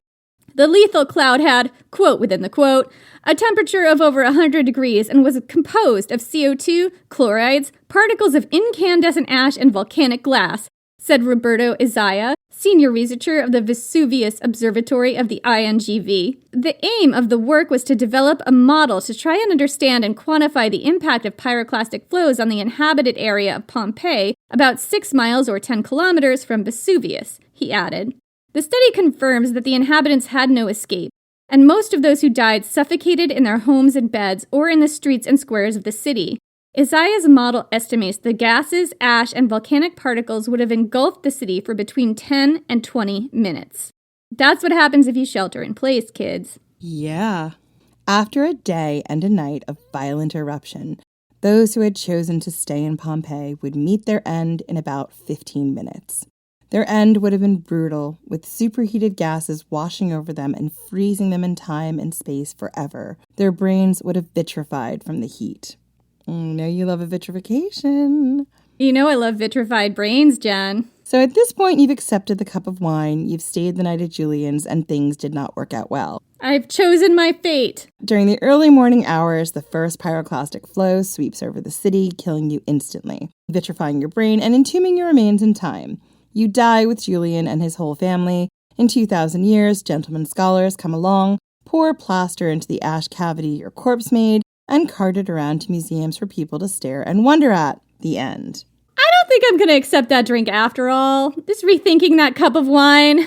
The lethal cloud had, quote within the quote, a temperature of over 100 degrees and was composed of CO2, chlorides, particles of incandescent ash, and volcanic glass, said Roberto Izaya, senior researcher of the Vesuvius Observatory of the INGV. The aim of the work was to develop a model to try and understand and quantify the impact of pyroclastic flows on the inhabited area of Pompeii, about 6 miles or 10 kilometers from Vesuvius, he added. The study confirms that the inhabitants had no escape, and most of those who died suffocated in their homes and beds or in the streets and squares of the city. Isaya's model estimates the gases, ash, and volcanic particles would have engulfed the city for between 10 and 20 minutes. That's what happens if you shelter in place, kids. Yeah. After a day and a night of violent eruption, those who had chosen to stay in Pompeii would meet their end in about 15 minutes. Their end would have been brutal, with superheated gases washing over them and freezing them in time and space forever. Their brains would have vitrified from the heat. No, you love a vitrification. You know I love vitrified brains, Jen. So at this point, you've accepted the cup of wine, you've stayed the night at Julian's, and things did not work out well. I've chosen my fate. During the early morning hours, the first pyroclastic flow sweeps over the city, killing you instantly, vitrifying your brain and entombing your remains in time. You die with Julian and his whole family. In 2,000 years, gentlemen scholars come along, pour plaster into the ash cavity your corpse made, and cart it around to museums for people to stare and wonder at. The end. I don't think I'm going to accept that drink after all. Just rethinking that cup of wine.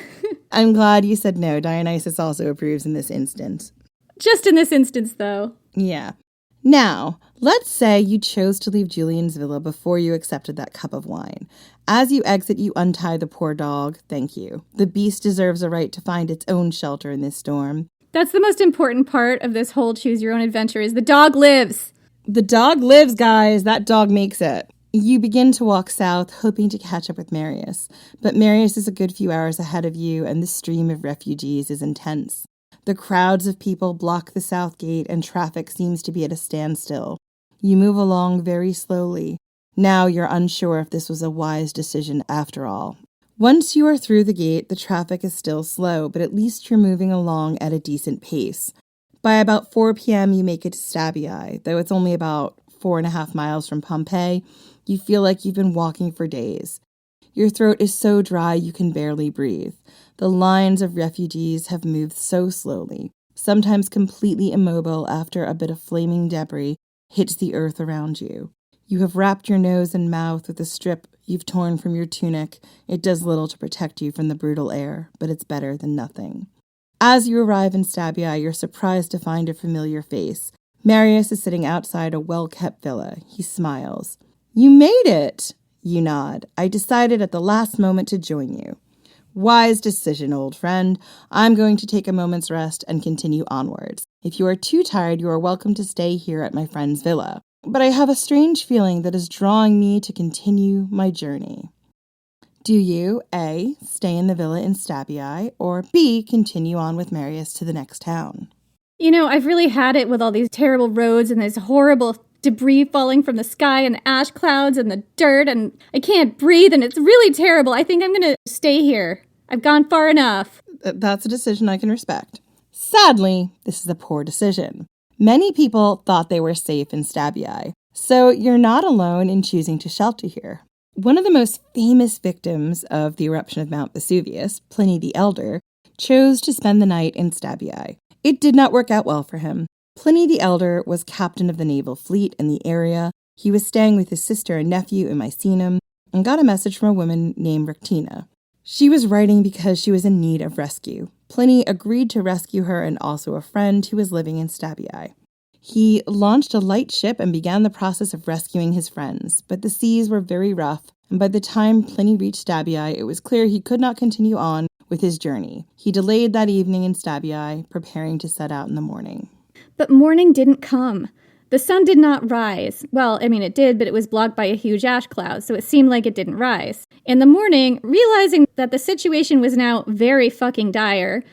I'm glad you said no. Dionysus also approves in this instance. Just in this instance, though. Yeah. Now, let's say you chose to leave Julian's villa before you accepted that cup of wine. As you exit, you untie the poor dog. Thank you. The beast deserves a right to find its own shelter in this storm. That's the most important part of this whole choose your own adventure is the dog lives. The dog lives, guys. That dog makes it. You begin to walk south, hoping to catch up with Marius. But Marius is a good few hours ahead of you, and the stream of refugees is intense. The crowds of people block the south gate, and traffic seems to be at a standstill. You move along very slowly. Now you're unsure if this was a wise decision after all. Once you are through the gate, the traffic is still slow, but at least you're moving along at a decent pace. By about 4 p.m., you make it to Stabii. Though it's only about 4.5 miles from Pompeii, you feel like you've been walking for days. Your throat is so dry you can barely breathe. The lines of refugees have moved so slowly, sometimes completely immobile after a bit of flaming debris hits the earth around you. You have wrapped your nose and mouth with a strip you've torn from your tunic. It does little to protect you from the brutal air, but it's better than nothing. As you arrive in Stabii, you're surprised to find a familiar face. Marius is sitting outside a well-kept villa. He smiles. "You made it!" You nod. "I decided at the last moment to join you." Wise decision, old friend. I'm going to take a moment's rest and continue onwards. If you are too tired, you are welcome to stay here at my friend's villa. But I have a strange feeling that is drawing me to continue my journey. Do you, A, stay in the villa in Stabii, or B, continue on with Marius to the next town? You know, I've really had it with all these terrible roads and this horrible debris falling from the sky and the ash clouds and the dirt, and I can't breathe, and it's really terrible. I think I'm going to stay here. I've gone far enough. That's a decision I can respect. Sadly, this is a poor decision. Many people thought they were safe in Stabii, so you're not alone in choosing to shelter here. One of the most famous victims of the eruption of Mount Vesuvius, Pliny the Elder, chose to spend the night in Stabii. It did not work out well for him. Pliny the Elder was captain of the naval fleet in the area. He was staying with his sister and nephew in Misenum and got a message from a woman named Rectina. She was writing because she was in need of rescue. Pliny agreed to rescue her and also a friend who was living in Stabii. He launched a light ship and began the process of rescuing his friends, but the seas were very rough, and by the time Pliny reached Stabii, it was clear he could not continue on with his journey. He delayed that evening in Stabii, preparing to set out in the morning. But morning didn't come. The sun did not rise. Well, I mean, it did, but it was blocked by a huge ash cloud, so it seemed like it didn't rise. In the morning, realizing that the situation was now very fucking dire,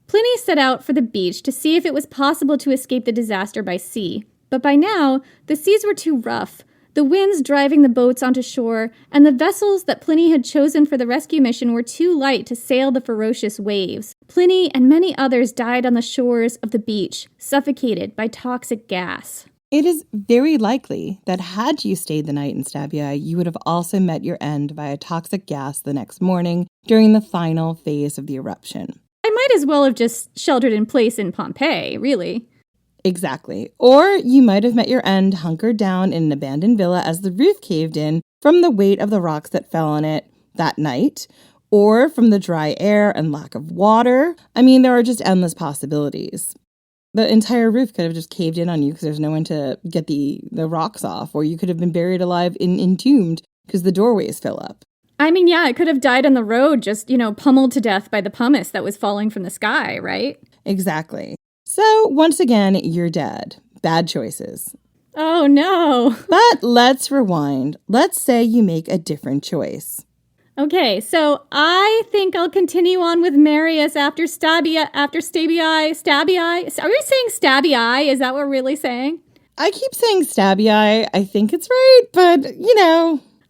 Pliny set out for the beach to see if it was possible to escape the disaster by sea. But by now, the seas were too rough, the winds driving the boats onto shore, and the vessels that Pliny had chosen for the rescue mission were too light to sail the ferocious waves. Pliny and many others died on the shores of the beach, suffocated by toxic gas. It is very likely that had you stayed the night in Stabii, you would have also met your end via toxic gas the next morning during the final phase of the eruption. I might as well have just sheltered in place in Pompeii, really. Exactly. Or you might have met your end hunkered down in an abandoned villa as the roof caved in from the weight of the rocks that fell on it that night, or from the dry air and lack of water. I mean, there are just endless possibilities. The entire roof could have just caved in on you because there's no one to get the rocks off, or you could have been buried alive entombed because the doorways fill up. I mean, yeah, I could have died on the road, just, pummeled to death by the pumice that was falling from the sky, right? Exactly. So, once again, you're dead. Bad choices. Oh, no. But let's rewind. Let's say you make a different choice. Okay, so I think I'll continue on with Marius after Stabii. Are we saying Stabii? Is that what we're really saying? I keep saying Stabii. I think it's right, but,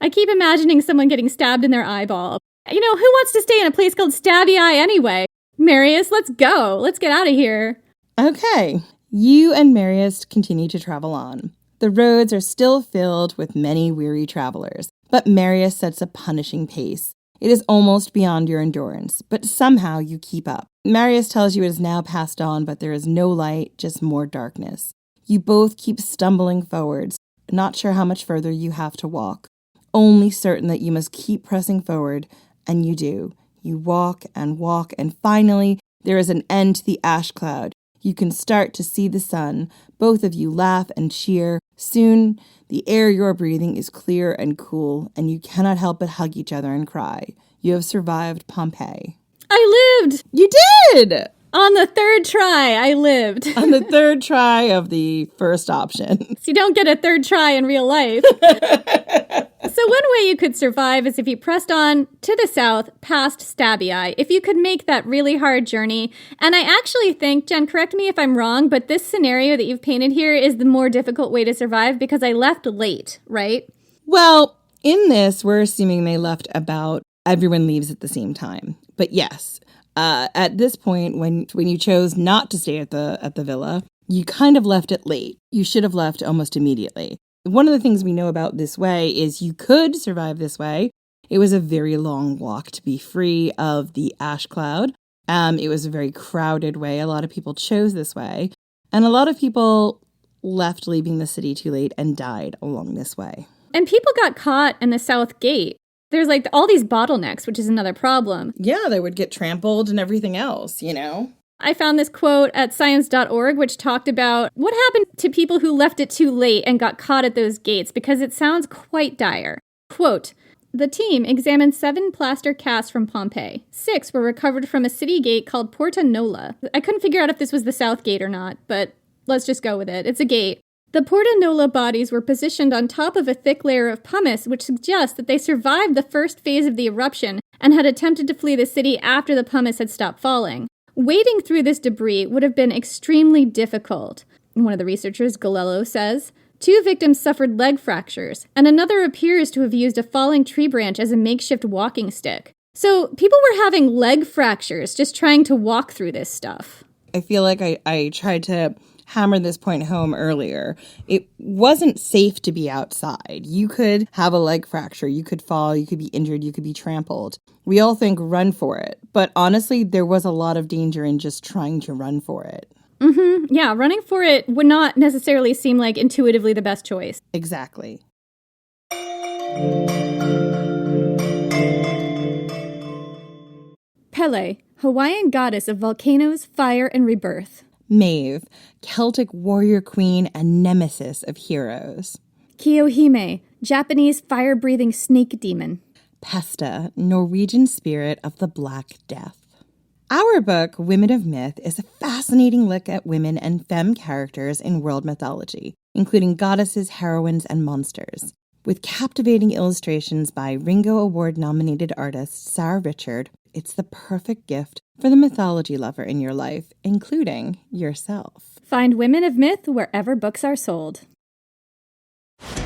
I keep imagining someone getting stabbed in their eyeball. Who wants to stay in a place called Stabii anyway? Marius, let's go. Let's get out of here. Okay. You and Marius continue to travel on. The roads are still filled with many weary travelers, but Marius sets a punishing pace. It is almost beyond your endurance, but somehow you keep up. Marius tells you it is now past dawn, but there is no light, just more darkness. You both keep stumbling forwards, not sure how much further you have to walk, only certain that you must keep pressing forward, and you do. You walk, and finally, there is an end to the ash cloud. You can start to see the sun. Both of you laugh and cheer. Soon, the air you're breathing is clear and cool, and you cannot help but hug each other and cry. You have survived Pompeii. I lived! You did! On the third try, I lived. On the third try of the first option. So you don't get a third try in real life. So one way you could survive is if you pressed on to the south past Stabii, if you could make that really hard journey. And I actually think, Jen, correct me if I'm wrong, but this scenario that you've painted here is the more difficult way to survive because I left late, right? Well, in this, we're assuming they left about everyone leaves at the same time. But yes, at this point, when you chose not to stay at the villa, you kind of left it late. You should have left almost immediately. One of the things we know about this way is you could survive this way. It was a very long walk to be free of the ash cloud. It was a very crowded way. A lot of people chose this way. And a lot of people left leaving the city too late and died along this way. And people got caught in the South Gate. There's all these bottlenecks, which is another problem. Yeah, they would get trampled and everything else, I found this quote at science.org, which talked about what happened to people who left it too late and got caught at those gates, because it sounds quite dire. Quote, The team examined 7 plaster casts from Pompeii. 6 were recovered from a city gate called Porta Nola. I couldn't figure out if this was the South Gate or not, but let's just go with it. It's a gate. The Porta Nola bodies were positioned on top of a thick layer of pumice, which suggests that they survived the first phase of the eruption and had attempted to flee the city after the pumice had stopped falling. Wading through this debris would have been extremely difficult. One of the researchers, Galello, says, 2 victims suffered leg fractures, and another appears to have used a falling tree branch as a makeshift walking stick. So people were having leg fractures just trying to walk through this stuff. I feel like I tried to hammer this point home earlier. It wasn't safe to be outside. You could have a leg fracture, you could fall, you could be injured, you could be trampled. We all think run for it, but honestly, there was a lot of danger in just trying to run for it. Yeah, running for it would not necessarily seem like intuitively the best choice. Exactly. Pele, Hawaiian goddess of volcanoes, fire, and rebirth. Maeve, Celtic warrior queen and nemesis of heroes. Kiyohime, Japanese fire-breathing snake demon. Pesta, Norwegian spirit of the Black Death. Our book, Women of Myth, is a fascinating look at women and femme characters in world mythology, including goddesses, heroines, and monsters. With captivating illustrations by Ringo Award-nominated artist Sarah Richard, it's the perfect gift for the mythology lover in your life, including yourself. Find Women of Myth wherever books are sold.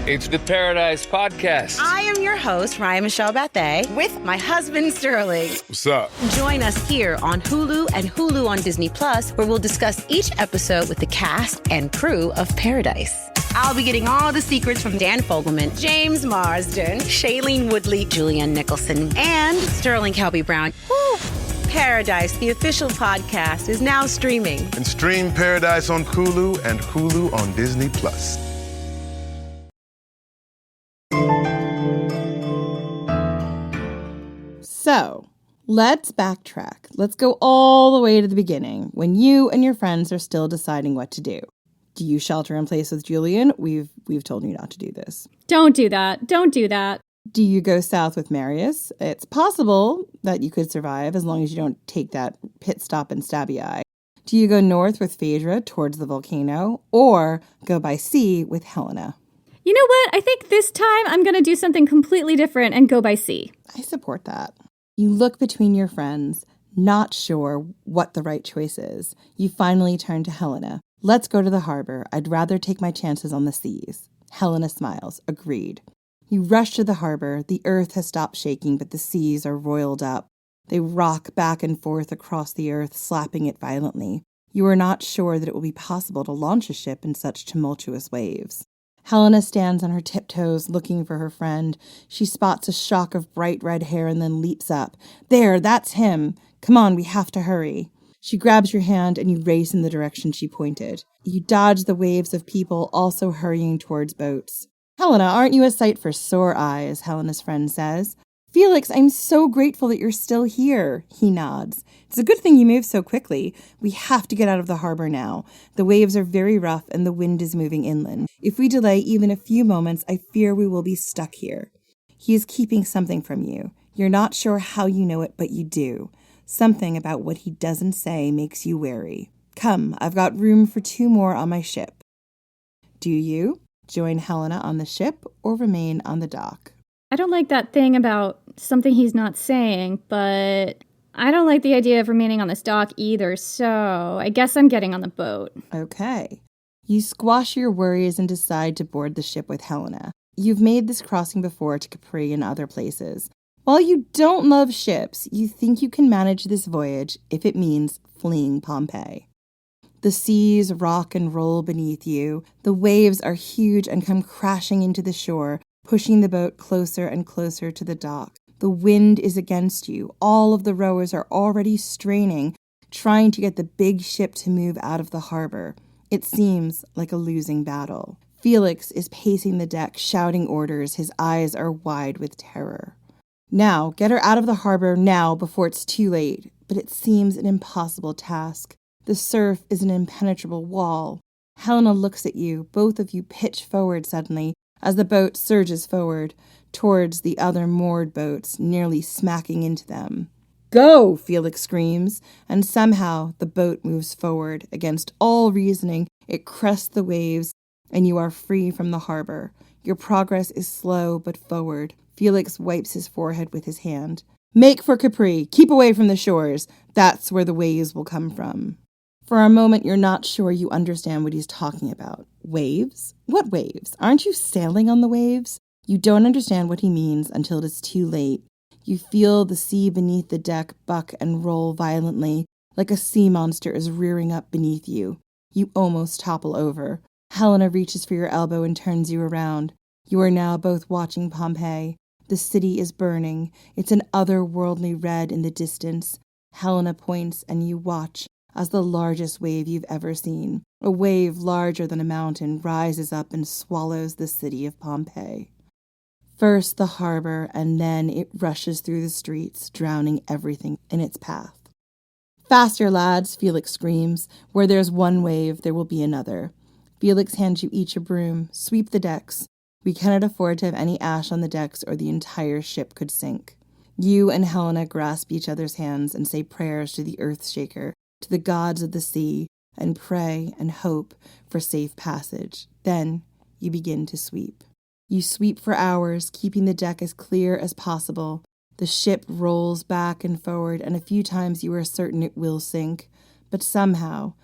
It's the Paradise Podcast. I am your host, Ryan Michelle Bethay, with my husband, Sterling. What's up? Join us here on Hulu and Hulu on Disney Plus, where we'll discuss each episode with the cast and crew of Paradise. I'll be getting all the secrets from Dan Fogelman, James Marsden, Shailene Woodley, Julianne Nicholson, and Sterling Kelby Brown. Woo! Paradise, the official podcast, is now streaming. And stream Paradise on Hulu and Hulu on Disney Plus. So, let's backtrack. Let's go all the way to the beginning, when you and your friends are still deciding what to do. Do you shelter in place with Julian? We've told you not to do this. Don't do that. Don't do that. Do you go south with Marius? It's possible that you could survive as long as you don't take that pit stop and stabby eye. Do you go north with Phaedra towards the volcano, or go by sea with Helena? You know what? I think this time I'm going to do something completely different and go by sea. I support that. You look between your friends, not sure what the right choice is. You finally turn to Helena. Let's go to the harbor. I'd rather take my chances on the seas. Helena smiles. Agreed. You rush to the harbor. The earth has stopped shaking, but the seas are roiled up. They rock back and forth across the earth, slapping it violently. You are not sure that it will be possible to launch a ship in such tumultuous waves. Helena stands on her tiptoes, looking for her friend. She spots a shock of bright red hair and then leaps up. There, that's him. Come on, we have to hurry. She grabs your hand and you race in the direction she pointed. You dodge the waves of people also hurrying towards boats. Helena, aren't you a sight for sore eyes? Helena's friend says. Felix, I'm so grateful that you're still here. He nods. It's a good thing you moved so quickly. We have to get out of the harbor now. The waves are very rough and the wind is moving inland. If we delay even a few moments, I fear we will be stuck here. He is keeping something from you. You're not sure how you know it, but you do. Something about what he doesn't say makes you wary. Come, I've got room for 2 more on my ship. Do you join Helena on the ship or remain on the dock? I don't like that thing about something he's not saying, but I don't like the idea of remaining on this dock either, so I guess I'm getting on the boat. Okay. You squash your worries and decide to board the ship with Helena. You've made this crossing before to Capri and other places. While you don't love ships, you think you can manage this voyage if it means fleeing Pompeii. The seas rock and roll beneath you. The waves are huge and come crashing into the shore, pushing the boat closer and closer to the dock. The wind is against you. All of the rowers are already straining, trying to get the big ship to move out of the harbor. It seems like a losing battle. Felix is pacing the deck, shouting orders. His eyes are wide with terror. Now, get her out of the harbor now before it's too late. But it seems an impossible task. The surf is an impenetrable wall. Helena looks at you. Both of you pitch forward suddenly as the boat surges forward. towards the other moored boats, nearly smacking into them. Go, Felix screams, and somehow the boat moves forward. Against all reasoning, it crests the waves, and you are free from the harbor. Your progress is slow but forward. Felix wipes his forehead with his hand. Make for Capri. Keep away from the shores. That's where the waves will come from. For a moment, you're not sure you understand what he's talking about. Waves? What waves? Aren't you sailing on the waves? You don't understand what he means until it is too late. You feel the sea beneath the deck buck and roll violently, like a sea monster is rearing up beneath you. You almost topple over. Helena reaches for your elbow and turns you around. You are now both watching Pompeii. The city is burning. It's an otherworldly red in the distance. Helena points and you watch as the largest wave you've ever seen, a wave larger than a mountain, rises up and swallows the city of Pompeii. First the harbor, and then it rushes through the streets, drowning everything in its path. Faster, lads, Felix screams. Where there's one wave, there will be another. Felix hands you each a broom. Sweep the decks. We cannot afford to have any ash on the decks, or the entire ship could sink. You and Helena grasp each other's hands and say prayers to the Earthshaker, to the gods of the sea, and pray and hope for safe passage. Then you begin to sweep. You sweep for hours, keeping the deck as clear as possible. The ship rolls back and forward, and a few times you are certain it will sink. But somehow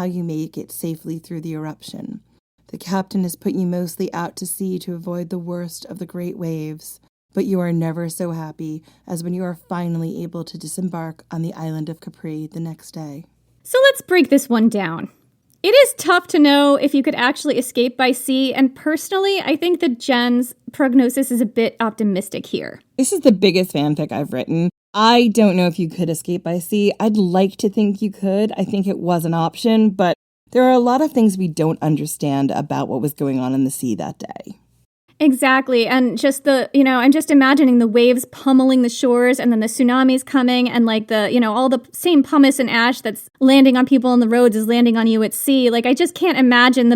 you make it safely through the eruption. The captain has put you mostly out to sea to avoid the worst of the great waves. But you are never so happy as when you are finally able to disembark on the island of Capri the next day. So let's break this one down. It is tough to know if you could actually escape by sea, and personally, I think that Jen's prognosis is a bit optimistic here. This is the biggest fanfic I've written. I don't know if you could escape by sea. I'd like to think you could. I think it was an option, but there are a lot of things we don't understand about what was going on in the sea that day. Exactly. And just I'm just imagining the waves pummeling the shores and then the tsunamis coming and all the same pumice and ash that's landing on people on the roads is landing on you at sea. I just can't imagine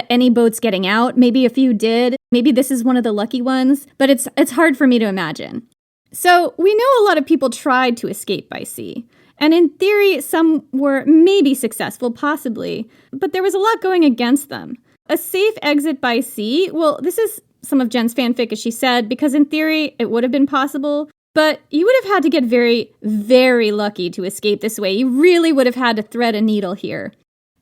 any boats getting out. Maybe a few did. Maybe this is one of the lucky ones, but it's hard for me to imagine. So we know a lot of people tried to escape by sea. And in theory, some were maybe successful, possibly, but there was a lot going against them. A safe exit by sea, well, this is some of Jen's fanfic, as she said, because in theory, it would have been possible, but you would have had to get very, very lucky to escape this way. You really would have had to thread a needle here.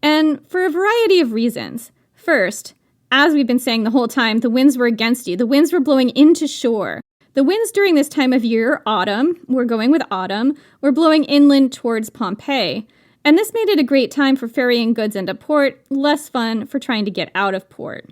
And for a variety of reasons. First, as we've been saying the whole time, the winds were against you. The winds were blowing into shore. The winds during this time of year, autumn, we're going with autumn, were blowing inland towards Pompeii. And this made it a great time for ferrying goods into port, less fun for trying to get out of port.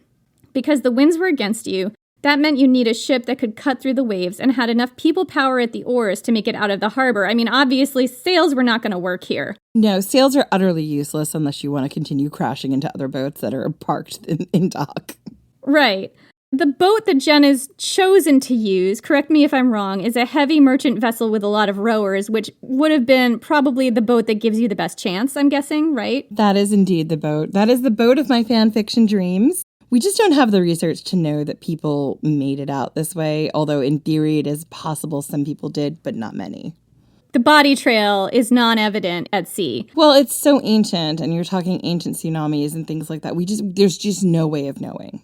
Because the winds were against you, that meant you need a ship that could cut through the waves and had enough people power at the oars to make it out of the harbor. I mean, obviously, sails were not going to work here. No, sails are utterly useless unless you want to continue crashing into other boats that are parked in dock. Right. The boat that Jen is chosen to use, correct me if I'm wrong, is a heavy merchant vessel with a lot of rowers, which would have been probably the boat that gives you the best chance, I'm guessing, right? That is indeed the boat. That is the boat of my fan fiction dreams. We just don't have the research to know that people made it out this way, although in theory it is possible some people did, but not many. The body trail is non-evident at sea. Well, it's so ancient, and you're talking ancient tsunamis and things like that. There's just no way of knowing.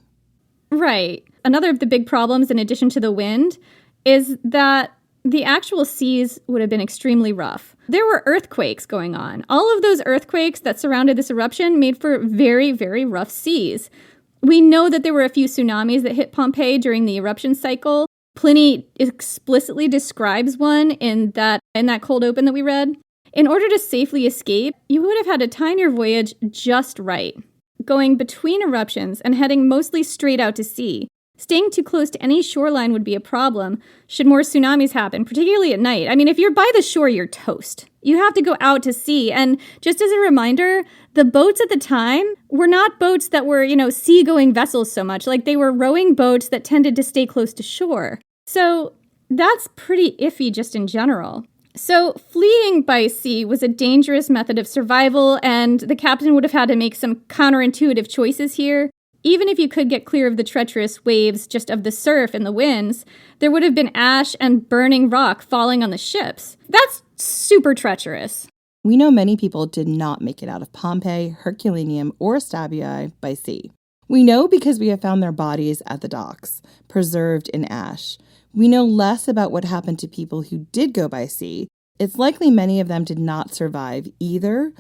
Right. Another of the big problems, in addition to the wind, is that the actual seas would have been extremely rough. There were earthquakes going on. All of those earthquakes that surrounded this eruption made for very, very rough seas. We know that there were a few tsunamis that hit Pompeii during the eruption cycle. Pliny explicitly describes one in that cold open that we read. In order to safely escape, you would have had to time your voyage just right, going between eruptions and heading mostly straight out to sea. Staying too close to any shoreline would be a problem should more tsunamis happen, particularly at night. I mean, if you're by the shore, you're toast. You have to go out to sea. And just as a reminder, the boats at the time were not boats that were, seagoing vessels so much. They were rowing boats that tended to stay close to shore. So that's pretty iffy just in general. So fleeing by sea was a dangerous method of survival, and the captain would have had to make some counterintuitive choices here. Even if you could get clear of the treacherous waves just of the surf and the winds, there would have been ash and burning rock falling on the ships. That's super treacherous. We know many people did not make it out of Pompeii, Herculaneum, or Stabiae by sea. We know because we have found their bodies at the docks, preserved in ash. We know less about what happened to people who did go by sea. It's likely many of them did not survive either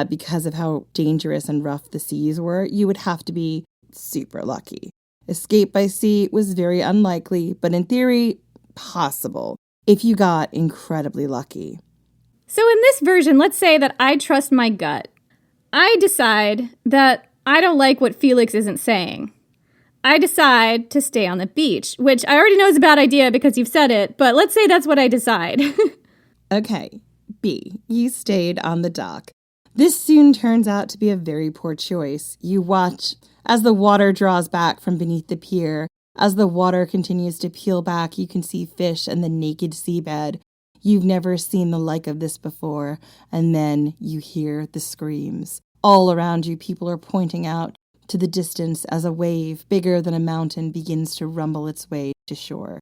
because of how dangerous and rough the seas were. You would have to be super lucky. Escape by sea was very unlikely, but in theory, possible if you got incredibly lucky. So in this version, let's say that I trust my gut. I decide that I don't like what Felix isn't saying. I decide to stay on the beach, which I already know is a bad idea because you've said it, but let's say that's what I decide. Okay, B, you stayed on the dock. This soon turns out to be a very poor choice. You watch as the water draws back from beneath the pier. As the water continues to peel back, you can see fish and the naked seabed. You've never seen the like of this before, and then you hear the screams. All around you, people are pointing out to the distance as a wave bigger than a mountain begins to rumble its way to shore.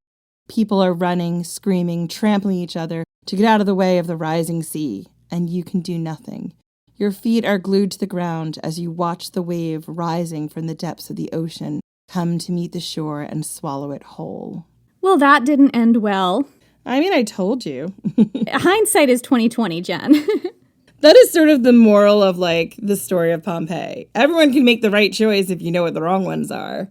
People are running, screaming, trampling each other to get out of the way of the rising sea, and you can do nothing. Your feet are glued to the ground as you watch the wave rising from the depths of the ocean come to meet the shore and swallow it whole. Well, that didn't end well. I mean, I told you. Hindsight is 20/20, Jen. That is sort of the moral of, the story of Pompeii. Everyone can make the right choice if you know what the wrong ones are.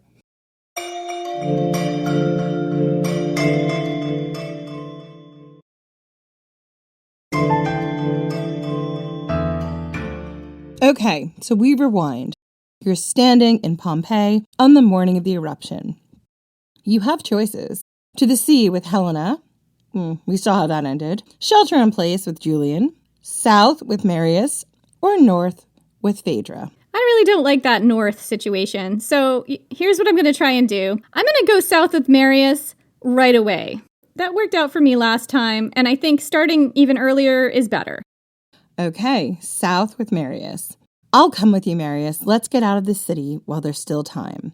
Okay, so we rewind. You're standing in Pompeii on the morning of the eruption. You have choices. To the sea with Helena. We saw how that ended. Shelter in place with Julian. South with Marius. Or north with Phaedra. I really don't like that north situation. So here's what I'm going to try and do. I'm going to go south with Marius right away. That worked out for me last time, and I think starting even earlier is better. Okay, south with Marius. I'll come with you, Marius. Let's get out of this city while there's still time.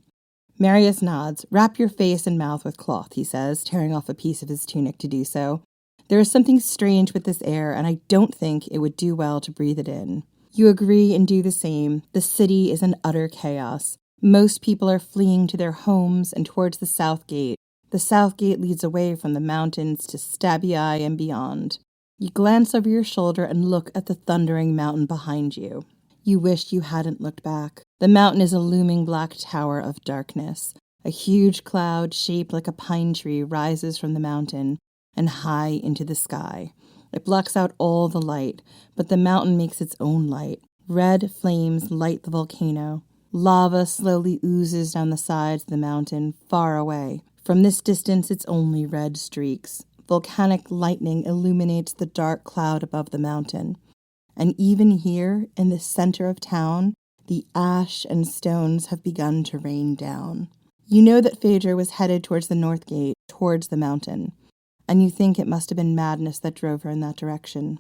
Marius nods. Wrap your face and mouth with cloth, he says, tearing off a piece of his tunic to do so. There is something strange with this air, and I don't think it would do well to breathe it in. You agree and do the same. The city is in utter chaos. Most people are fleeing to their homes and towards the south gate. The south gate leads away from the mountains to Stabiae and beyond. You glance over your shoulder and look at the thundering mountain behind you. You wish you hadn't looked back. The mountain is a looming black tower of darkness. A huge cloud shaped like a pine tree rises from the mountain and high into the sky. It blocks out all the light, but the mountain makes its own light. Red flames light the volcano. Lava slowly oozes down the sides of the mountain, far away. From this distance, it's only red streaks. Volcanic lightning illuminates the dark cloud above the mountain. And even here, in the center of town, the ash and stones have begun to rain down. You know that Phaedra was headed towards the north gate, towards the mountain, and you think it must have been madness that drove her in that direction.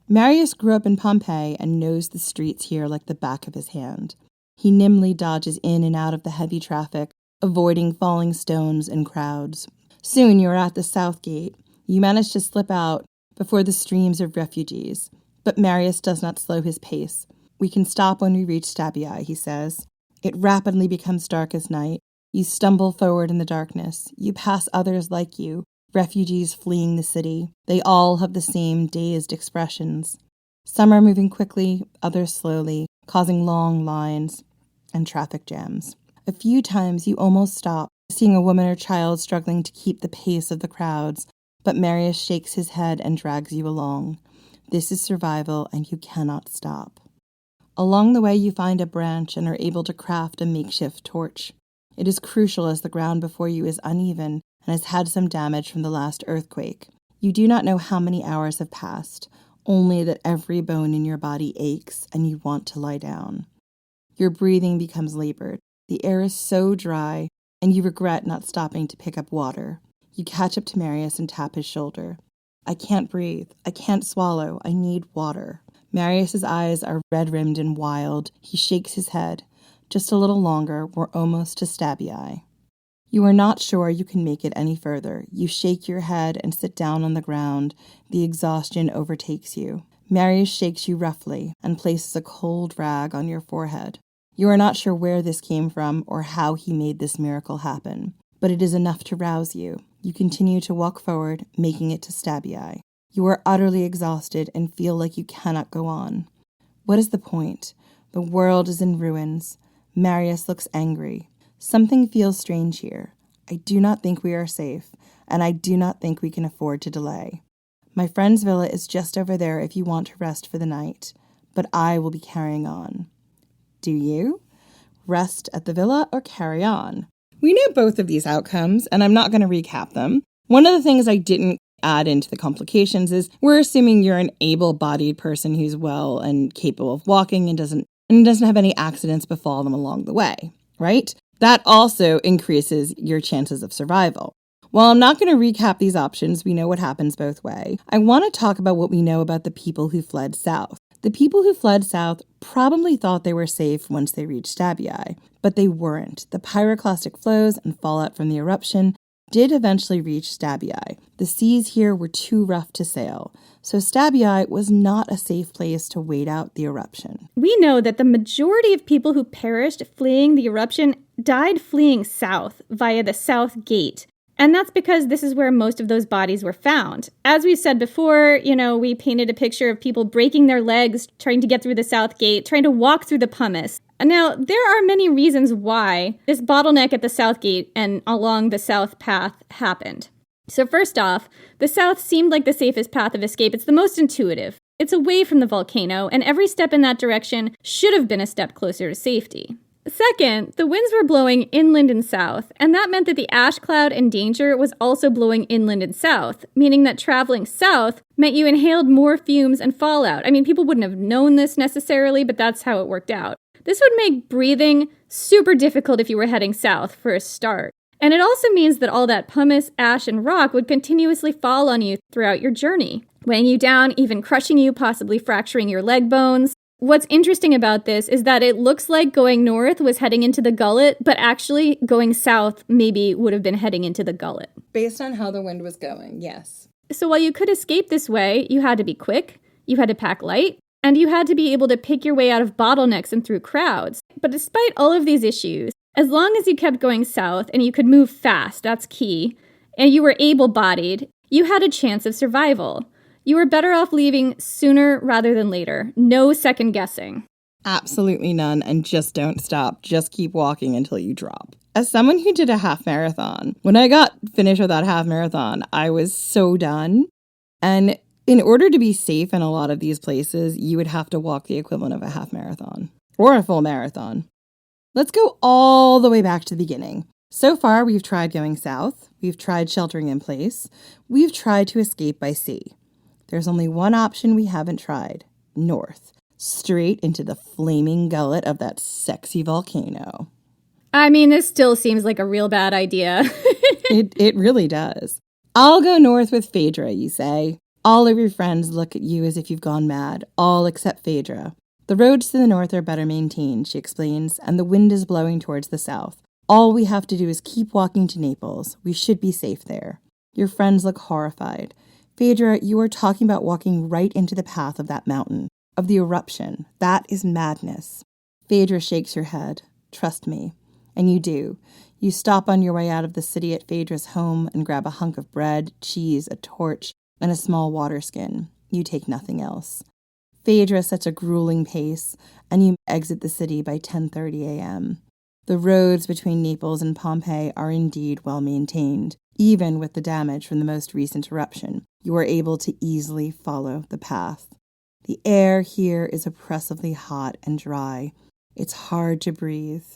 Marius grew up in Pompeii and knows the streets here like the back of his hand. He nimbly dodges in and out of the heavy traffic, avoiding falling stones and crowds. Soon you are at the south gate. You manage to slip out before the streams of refugees. But Marius does not slow his pace. We can stop when we reach Stabiae, he says. It rapidly becomes dark as night. You stumble forward in the darkness. You pass others like you, refugees fleeing the city. They all have the same dazed expressions. Some are moving quickly, others slowly, causing long lines and traffic jams. A few times you almost stop, seeing a woman or child struggling to keep the pace of the crowds, but Marius shakes his head and drags you along. This is survival, and you cannot stop. Along the way, you find a branch and are able to craft a makeshift torch. It is crucial as the ground before you is uneven and has had some damage from the last earthquake. You do not know how many hours have passed, only that every bone in your body aches and you want to lie down. Your breathing becomes labored. The air is so dry, and you regret not stopping to pick up water. You catch up to Marius and tap his shoulder. I can't breathe. I can't swallow. I need water. Marius's eyes are red-rimmed and wild. He shakes his head. Just a little longer, we're almost to Stabbii. You are not sure you can make it any further. You shake your head and sit down on the ground. The exhaustion overtakes you. Marius shakes you roughly and places a cold rag on your forehead. You are not sure where this came from or how he made this miracle happen, but it is enough to rouse you. You continue to walk forward, making it to Stabbii. You are utterly exhausted and feel like you cannot go on. What is the point? The world is in ruins. Marius looks angry. Something feels strange here. I do not think we are safe, and I do not think we can afford to delay. My friend's villa is just over there if you want to rest for the night, but I will be carrying on. Do you? Rest at the villa or carry on? We know both of these outcomes, and I'm not going to recap them. One of the things I didn't add into the complications is we're assuming you're an able-bodied person who's well and capable of walking and doesn't have any accidents befall them along the way, right? That also increases your chances of survival. While I'm not going to recap these options, we know what happens both ways. I want to talk about what we know about the people who fled south. The people who fled south probably thought they were safe once they reached Stabbii, but they weren't. The pyroclastic flows and fallout from the eruption did eventually reach Stabbii. The seas here were too rough to sail, so Stabbii was not a safe place to wait out the eruption. We know that the majority of people who perished fleeing the eruption died fleeing south via the South Gate. And that's because this is where most of those bodies were found. As we said before, we painted a picture of people breaking their legs, trying to get through the South Gate, trying to walk through the pumice. Now, there are many reasons why this bottleneck at the South Gate and along the South Path happened. So first off, the South seemed like the safest path of escape. It's the most intuitive. It's away from the volcano, and every step in that direction should have been a step closer to safety. Second, the winds were blowing inland and south, and that meant that the ash cloud and danger was also blowing inland and south, meaning that traveling south meant you inhaled more fumes and fallout. I mean, people wouldn't have known this necessarily, but that's how it worked out. This would make breathing super difficult if you were heading south for a start. And it also means that all that pumice, ash, and rock would continuously fall on you throughout your journey, weighing you down, even crushing you, possibly fracturing your leg bones. What's interesting about this is that it looks like going north was heading into the gullet, but actually going south maybe would have been heading into the gullet. Based on how the wind was going, yes. So while you could escape this way, you had to be quick, you had to pack light, and you had to be able to pick your way out of bottlenecks and through crowds. But despite all of these issues, as long as you kept going south and you could move fast, that's key, and you were able-bodied, you had a chance of survival. You were better off leaving sooner rather than later. No second guessing. Absolutely none, and just don't stop. Just keep walking until you drop. As someone who did a half marathon, when I got finished with that half marathon, I was so done. And in order to be safe in a lot of these places, you would have to walk the equivalent of a half marathon or a full marathon. Let's go all the way back to the beginning. So far, we've tried going south. We've tried sheltering in place. We've tried to escape by sea. There's only one option we haven't tried. North. Straight into the flaming gullet of that sexy volcano. I mean, this still seems like a real bad idea. It really does. I'll go north with Phaedra, you say. All of your friends look at you as if you've gone mad, all except Phaedra. The roads to the north are better maintained, she explains, and the wind is blowing towards the south. All we have to do is keep walking to Naples. We should be safe there. Your friends look horrified. Phaedra, you are talking about walking right into the path of that mountain, of the eruption. That is madness. Phaedra shakes her head. Trust me. And you do. You stop on your way out of the city at Phaedra's home and grab a hunk of bread, cheese, a torch, and a small water skin. You take nothing else. Phaedra sets a grueling pace, and you exit the city by 10:30 a.m. The roads between Naples and Pompeii are indeed well maintained. Even with the damage from the most recent eruption, you are able to easily follow the path. The air here is oppressively hot and dry. It's hard to breathe.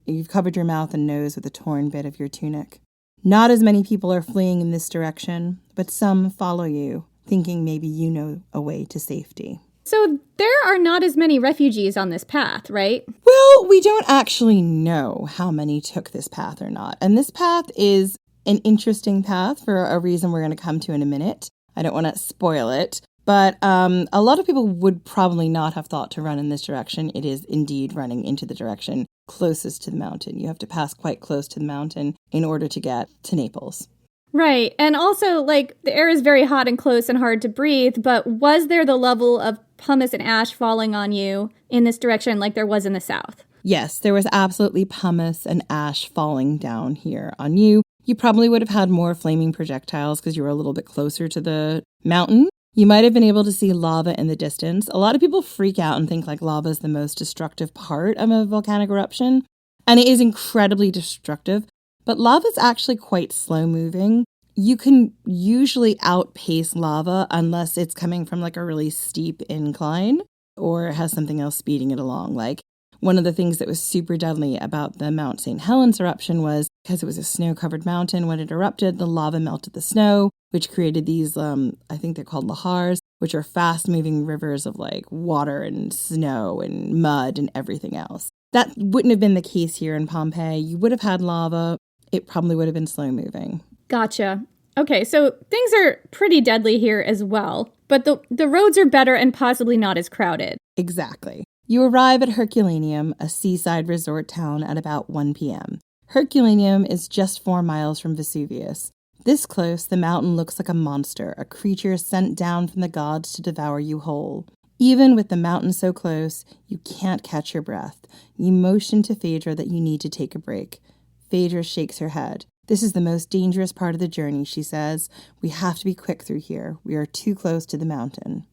You've covered your mouth and nose with a torn bit of your tunic. Not as many people are fleeing in this direction, but some follow you, thinking maybe you know a way to safety. So there are not as many refugees on this path, right? Well, we don't actually know how many took this path or not. And this path is an interesting path for a reason we're going to come to in a minute. I don't want to spoil it, but a lot of people would probably not have thought to run in this direction. It is indeed running into the direction closest to the mountain. You have to pass quite close to the mountain in order to get to Naples. Right. And also, like, the air is very hot and close and hard to breathe, but was there the level of pumice and ash falling on you in this direction like there was in the south? Yes, there was absolutely pumice and ash falling down here on you. You probably would have had more flaming projectiles because you were a little bit closer to the mountain. You might have been able to see lava in the distance. A lot of people freak out and think like lava is the most destructive part of a volcanic eruption, and it is incredibly destructive. But lava is actually quite slow moving. You can usually outpace lava unless it's coming from like a really steep incline or it has something else speeding it along. Like one of the things that was super deadly about the Mount St. Helens eruption was because it was a snow-covered mountain, when it erupted, the lava melted the snow, which created these, I think they're called lahars, which are fast-moving rivers of like water and snow and mud and everything else. That wouldn't have been the case here in Pompeii. You would have had lava. It probably would have been slow-moving. Gotcha. Okay, so things are pretty deadly here as well, but the roads are better and possibly not as crowded. Exactly. You arrive at Herculaneum, a seaside resort town, at about 1 p.m. Herculaneum is just 4 miles from Vesuvius. This close, the mountain looks like a monster, a creature sent down from the gods to devour you whole. Even with the mountain so close, you can't catch your breath. You motion to Phaedra that you need to take a break. Phaedra shakes her head. This is the most dangerous part of the journey, she says. We have to be quick through here. We are too close to the mountain.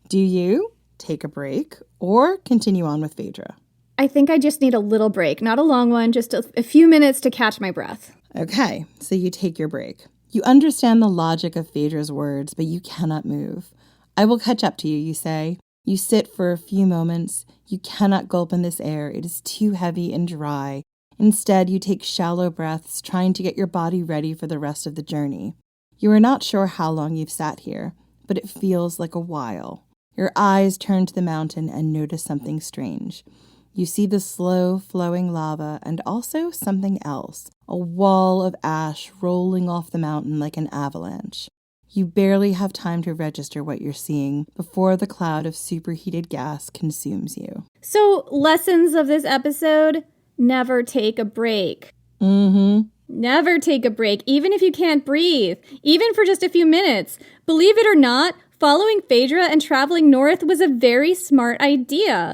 Do you take a break or continue on with Phaedra? I think I just need a little break, not a long one, just a few minutes to catch my breath. Okay, so you take your break. You understand the logic of Phaedra's words, but you cannot move. I will catch up to you, you say. You sit for a few moments. You cannot gulp in this air. It is too heavy and dry. Instead, you take shallow breaths, trying to get your body ready for the rest of the journey. You are not sure how long you've sat here, but it feels like a while. Your eyes turn to the mountain and notice something strange. You see the slow flowing lava and also something else, a wall of ash rolling off the mountain like an avalanche. You barely have time to register what you're seeing before the cloud of superheated gas consumes you. So, lessons of this episode: never take a break. Never take a break, even if you can't breathe, even for just a few minutes. Believe it or not, following Phaedra and traveling north was a very smart idea.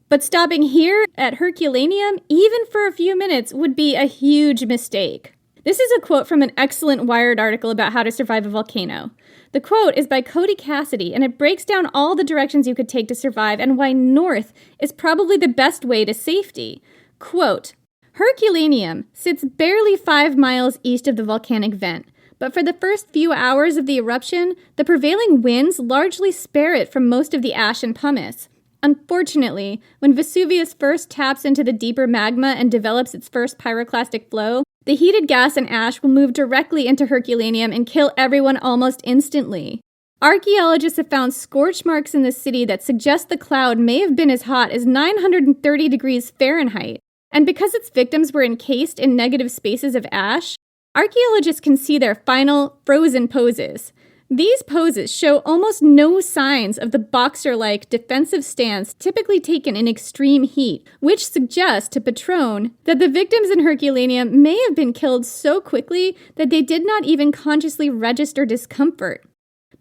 But stopping here at Herculaneum, even for a few minutes, would be a huge mistake. This is a quote from an excellent Wired article about how to survive a volcano. The quote is by Cody Cassidy, and it breaks down all the directions you could take to survive and why north is probably the best way to safety. Quote, Herculaneum sits barely 5 miles east of the volcanic vent, but for the first few hours of the eruption, the prevailing winds largely spare it from most of the ash and pumice. Unfortunately, when Vesuvius first taps into the deeper magma and develops its first pyroclastic flow, the heated gas and ash will move directly into Herculaneum and kill everyone almost instantly. Archaeologists have found scorch marks in the city that suggest the cloud may have been as hot as 930 degrees Fahrenheit. And because its victims were encased in negative spaces of ash, archaeologists can see their final frozen poses. These poses show almost no signs of the boxer-like defensive stance typically taken in extreme heat, which suggests to Petrone that the victims in Herculaneum may have been killed so quickly that they did not even consciously register discomfort.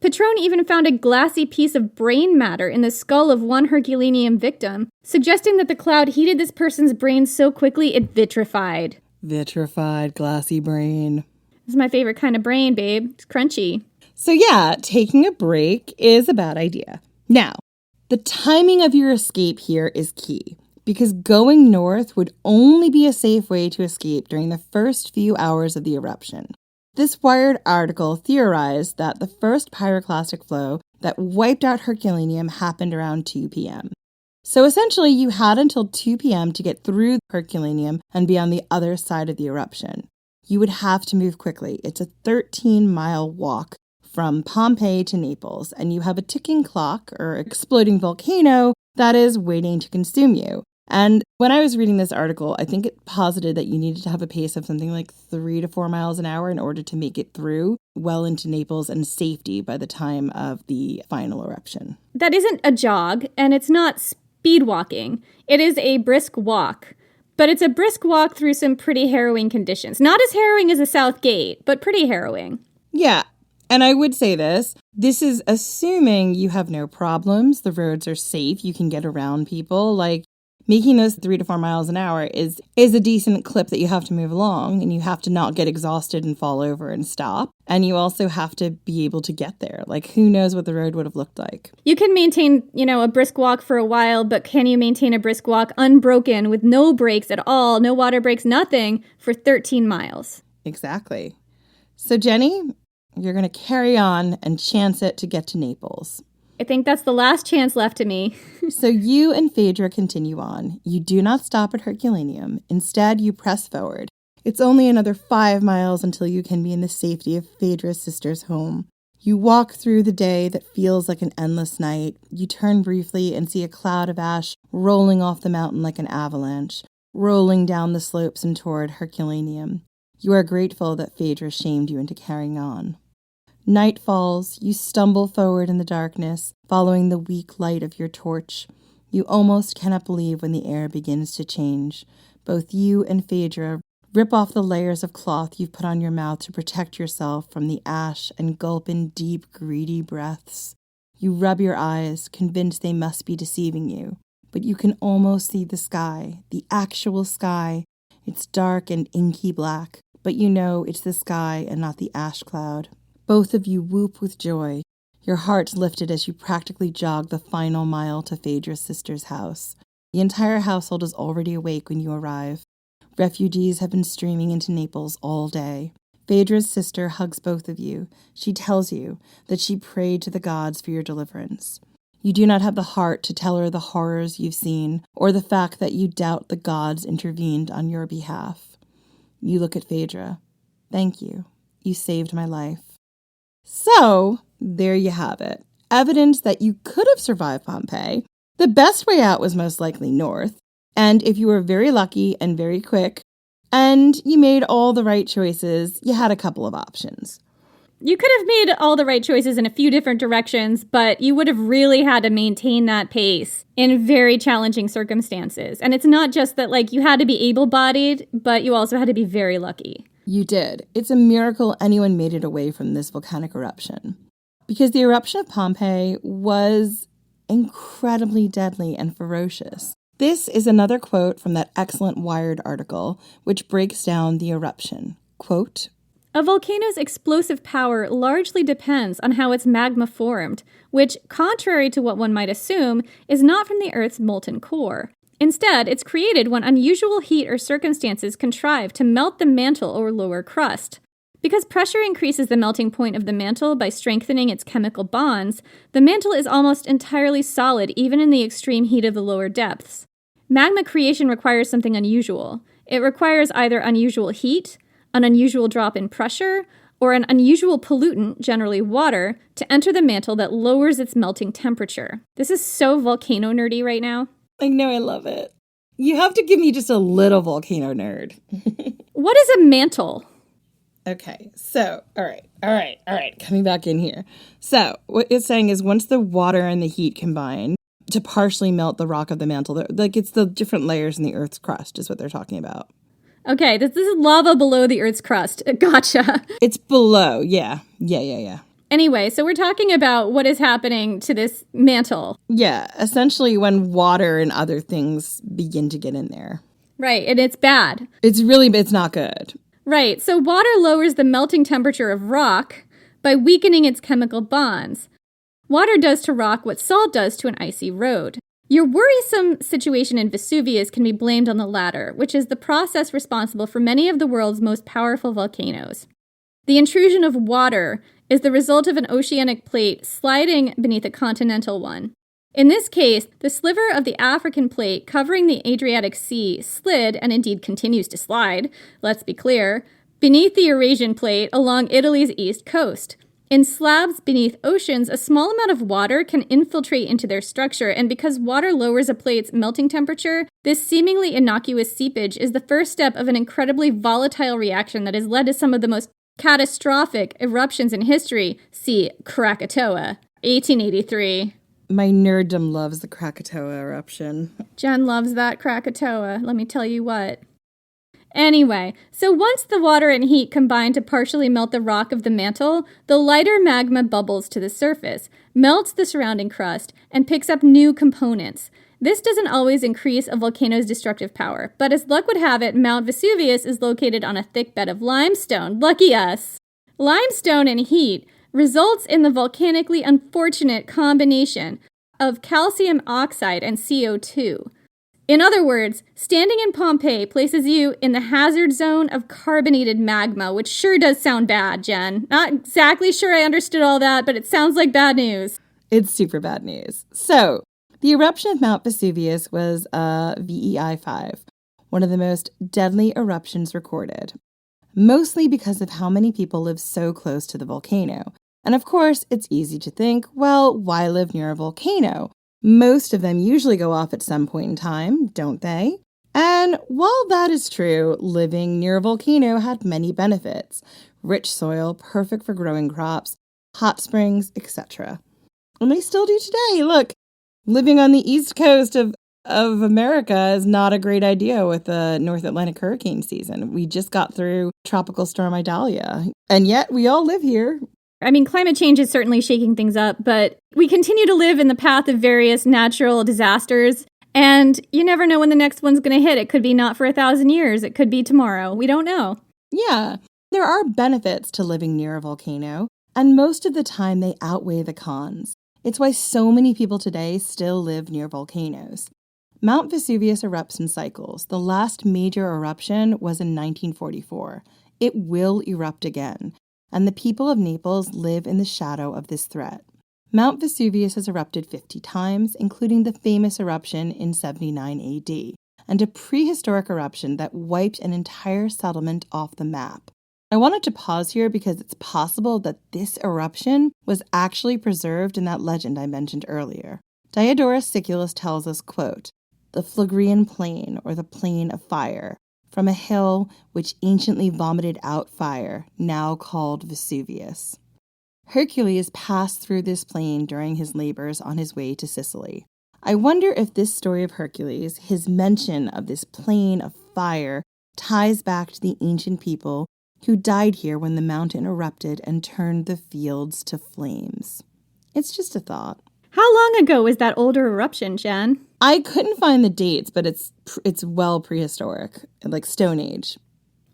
Petrone even found a glassy piece of brain matter in the skull of one Herculaneum victim, suggesting that the cloud heated this person's brain so quickly it vitrified. Vitrified, glassy brain. This is my favorite kind of brain, babe. It's crunchy. So yeah, taking a break is a bad idea. Now, the timing of your escape here is key, because going north would only be a safe way to escape during the first few hours of the eruption. This Wired article theorized that the first pyroclastic flow that wiped out Herculaneum happened around 2 p.m. So essentially, you had until 2 p.m. to get through Herculaneum and be on the other side of the eruption. You would have to move quickly. It's a 13-mile walk from Pompeii to Naples, and you have a ticking clock or exploding volcano that is waiting to consume you. And when I was reading this article, I think it posited that you needed to have a pace of something like 3 to 4 miles an hour in order to make it through well into Naples and safety by the time of the final eruption. That isn't a jog, and it's not speed walking. It is a brisk walk. But it's a brisk walk through some pretty harrowing conditions. Not as harrowing as the South Gate, but pretty harrowing. Yeah, and I would say this is assuming you have no problems, the roads are safe, you can get around people. Like, making those 3 to 4 miles an hour is a decent clip that you have to move along, and you have to not get exhausted and fall over and stop. And you also have to be able to get there. Like, who knows what the road would have looked like. You can maintain, a brisk walk for a while, but can you maintain a brisk walk unbroken with no brakes at all, no water breaks, nothing, for 13 miles? Exactly. So, Jenny, you're going to carry on and chance it to get to Naples. I think that's the last chance left to me. So you and Phaedra continue on. You do not stop at Herculaneum. Instead, you press forward. It's only another 5 miles until you can be in the safety of Phaedra's sister's home. You walk through the day that feels like an endless night. You turn briefly and see a cloud of ash rolling off the mountain like an avalanche, rolling down the slopes and toward Herculaneum. You are grateful that Phaedra shamed you into carrying on. Night falls, you stumble forward in the darkness, following the weak light of your torch. You almost cannot believe when the air begins to change. Both you and Phaedra rip off the layers of cloth you've put on your mouth to protect yourself from the ash and gulp in deep, greedy breaths. You rub your eyes, convinced they must be deceiving you, but you can almost see the sky, the actual sky. It's dark and inky black, but you know it's the sky and not the ash cloud. Both of you whoop with joy, your hearts lifted as you practically jog the final mile to Phaedra's sister's house. The entire household is already awake when you arrive. Refugees have been streaming into Naples all day. Phaedra's sister hugs both of you. She tells you that she prayed to the gods for your deliverance. You do not have the heart to tell her the horrors you've seen, or the fact that you doubt the gods intervened on your behalf. You look at Phaedra. Thank you. You saved my life. So, there you have it. Evidence that you could have survived Pompeii. The best way out was most likely north. And if you were very lucky and very quick, and you made all the right choices, you had a couple of options. You could have made all the right choices in a few different directions, but you would have really had to maintain that pace in very challenging circumstances. And it's not just that, you had to be able-bodied, but you also had to be very lucky. You did. It's a miracle anyone made it away from this volcanic eruption. Because the eruption of Pompeii was incredibly deadly and ferocious. This is another quote from that excellent Wired article, which breaks down the eruption. Quote, "A volcano's explosive power largely depends on how its magma formed, which, contrary to what one might assume, is not from the Earth's molten core. Instead, it's created when unusual heat or circumstances contrive to melt the mantle or lower crust. Because pressure increases the melting point of the mantle by strengthening its chemical bonds, the mantle is almost entirely solid even in the extreme heat of the lower depths. Magma creation requires something unusual. It requires either unusual heat, an unusual drop in pressure, or an unusual pollutant, generally water, to enter the mantle that lowers its melting temperature." This is so volcano nerdy right now. I know, I love it. You have to give me just a little volcano nerd. What is a mantle? Okay, so, all right, coming back in here. So, what it's saying is once the water and the heat combine to partially melt the rock of the mantle, it's the different layers in the Earth's crust is what they're talking about. Okay, this is lava below the Earth's crust. Gotcha. It's below, yeah. Anyway, so we're talking about what is happening to this mantle. Yeah, essentially when water and other things begin to get in there. Right, and it's bad. It's not good. Right, so water lowers the melting temperature of rock by weakening its chemical bonds. Water does to rock what salt does to an icy road. Your worrisome situation in Vesuvius can be blamed on the latter, which is the process responsible for many of the world's most powerful volcanoes. The intrusion of water is the result of an oceanic plate sliding beneath a continental one. In this case, the sliver of the African plate covering the Adriatic Sea slid, and indeed continues to slide, let's be clear, beneath the Eurasian plate along Italy's east coast. In slabs beneath oceans, a small amount of water can infiltrate into their structure, and because water lowers a plate's melting temperature, this seemingly innocuous seepage is the first step of an incredibly volatile reaction that has led to some of the most catastrophic eruptions in history. See Krakatoa, 1883. My nerddom loves the Krakatoa eruption. Jen loves that Krakatoa, let me tell you what. Anyway, so once the water and heat combine to partially melt the rock of the mantle, the lighter magma bubbles to the surface, melts the surrounding crust, and picks up new components. This doesn't always increase a volcano's destructive power, but as luck would have it, Mount Vesuvius is located on a thick bed of limestone. Lucky us! Limestone and heat results in the volcanically unfortunate combination of calcium oxide and CO2. In other words, standing in Pompeii places you in the hazard zone of carbonated magma, which sure does sound bad, Jen. Not exactly sure I understood all that, but it sounds like bad news. It's super bad news. So, the eruption of Mount Vesuvius was VEI 5, one of the most deadly eruptions recorded, mostly because of how many people live so close to the volcano. And of course, it's easy to think, well, why live near a volcano? Most of them usually go off at some point in time, don't they? And while that is true, living near a volcano had many benefits. Rich soil, perfect for growing crops, hot springs, etc. And they still do today. Look, living on the east coast of America is not a great idea with the North Atlantic hurricane season. We just got through Tropical Storm Idalia, and yet we all live here. I mean, climate change is certainly shaking things up, but we continue to live in the path of various natural disasters, and you never know when the next one's going to hit. It could be not for 1,000 years. It could be tomorrow. We don't know. Yeah, there are benefits to living near a volcano, and most of the time they outweigh the cons. It's why so many people today still live near volcanoes. Mount Vesuvius erupts in cycles. The last major eruption was in 1944. It will erupt again, and the people of Naples live in the shadow of this threat. Mount Vesuvius has erupted 50 times, including the famous eruption in 79 AD, and a prehistoric eruption that wiped an entire settlement off the map. I wanted to pause here because it's possible that this eruption was actually preserved in that legend I mentioned earlier. Diodorus Siculus tells us, quote, "The Phlegrean plain, or the plain of fire, from a hill which anciently vomited out fire, now called Vesuvius." Hercules passed through this plain during his labors on his way to Sicily. I wonder if this story of Hercules, his mention of this plain of fire, ties back to the ancient people who died here when the mountain erupted and turned the fields to flames. It's just a thought. How long ago was that older eruption, Jen? I couldn't find the dates, but it's well prehistoric, like Stone Age.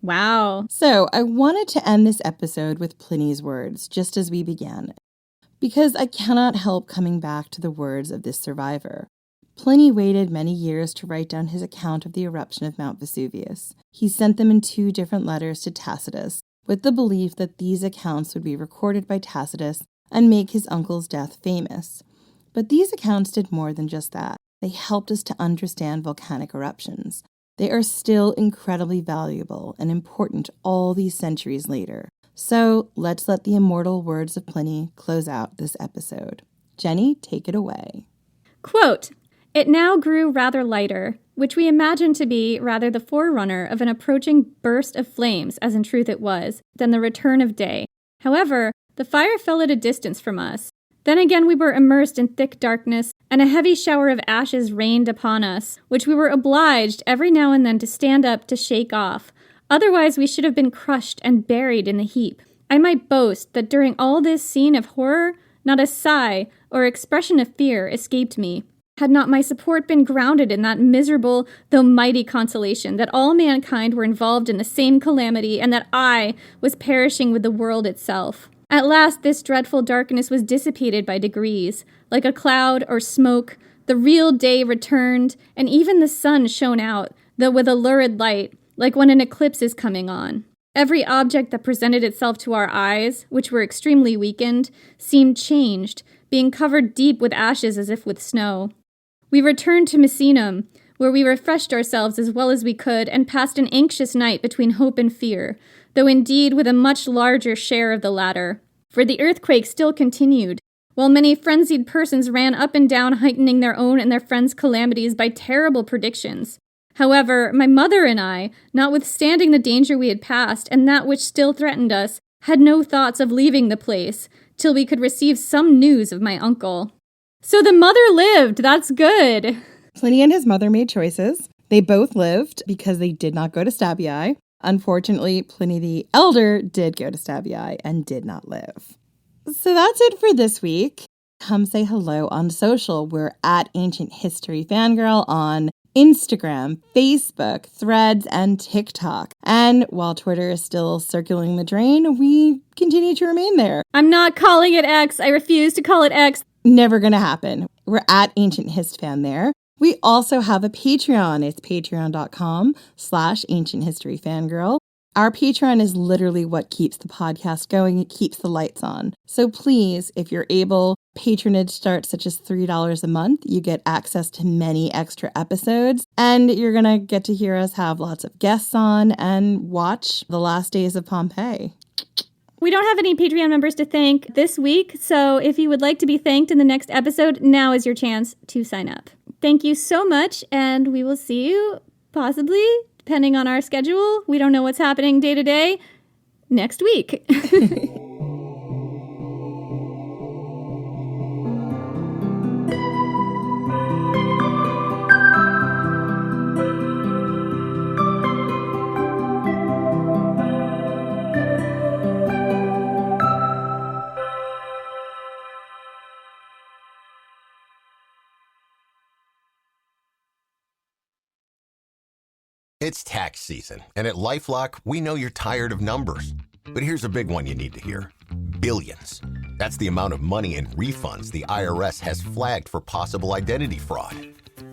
Wow. So I wanted to end this episode with Pliny's words, just as we began, because I cannot help coming back to the words of this survivor. Pliny waited many years to write down his account of the eruption of Mount Vesuvius. He sent them in 2 different letters to Tacitus, with the belief that these accounts would be recorded by Tacitus and make his uncle's death famous. But these accounts did more than just that. They helped us to understand volcanic eruptions. They are still incredibly valuable and important all these centuries later. So let's let the immortal words of Pliny close out this episode. Jenny, take it away. Quote, "It now grew rather lighter, which we imagined to be rather the forerunner of an approaching burst of flames, as in truth it was, than the return of day. However, the fire fell at a distance from us. Then again we were immersed in thick darkness, and a heavy shower of ashes rained upon us, which we were obliged every now and then to stand up to shake off. Otherwise we should have been crushed and buried in the heap. I might boast that during all this scene of horror, not a sigh or expression of fear escaped me. Had not my support been grounded in that miserable, though mighty consolation, that all mankind were involved in the same calamity, and that I was perishing with the world itself. At last this dreadful darkness was dissipated by degrees. Like a cloud or smoke, the real day returned, and even the sun shone out, though with a lurid light, like when an eclipse is coming on. Every object that presented itself to our eyes, which were extremely weakened, seemed changed, being covered deep with ashes as if with snow. We returned to Misenum, where we refreshed ourselves as well as we could, and passed an anxious night between hope and fear, though indeed with a much larger share of the latter. For the earthquake still continued, while many frenzied persons ran up and down, heightening their own and their friends' calamities by terrible predictions. However, my mother and I, notwithstanding the danger we had passed, and that which still threatened us, had no thoughts of leaving the place, till we could receive some news of my uncle. So the mother lived. That's good. Pliny and his mother made choices. They both lived because they did not go to Stabii. Unfortunately, Pliny the Elder did go to Stabii and did not live. So that's it for this week. Come say hello on social. We're at Ancient History Fangirl on Instagram, Facebook, Threads, and TikTok. And while Twitter is still circulating the drain, we continue to remain there. I'm not calling it X. I refuse to call it X. Never gonna happen. We're at Ancient Hist Fan there. We also have a Patreon. It's patreon.com/Ancient History Fangirl. Our Patreon is literally what keeps the podcast going. It keeps the lights on. So please, if you're able, patronage starts such as $3 a month. You get access to many extra episodes, and you're going to get to hear us have lots of guests on and watch The Last Days of Pompeii. We don't have any Patreon members to thank this week, so if you would like to be thanked in the next episode, now is your chance to sign up. Thank you so much, and we will see you possibly, depending on our schedule, we don't know what's happening day to day, next week. It's tax season, and at LifeLock, we know you're tired of numbers. But here's a big one you need to hear. Billions. That's the amount of money in refunds the IRS has flagged for possible identity fraud.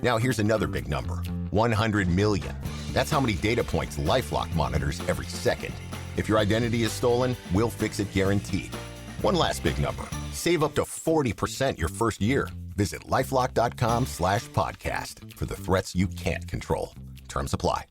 Now here's another big number. 100 million. That's how many data points LifeLock monitors every second. If your identity is stolen, we'll fix it guaranteed. One last big number. Save up to 40% your first year. Visit LifeLock.com/podcast for the threats you can't control. Terms apply.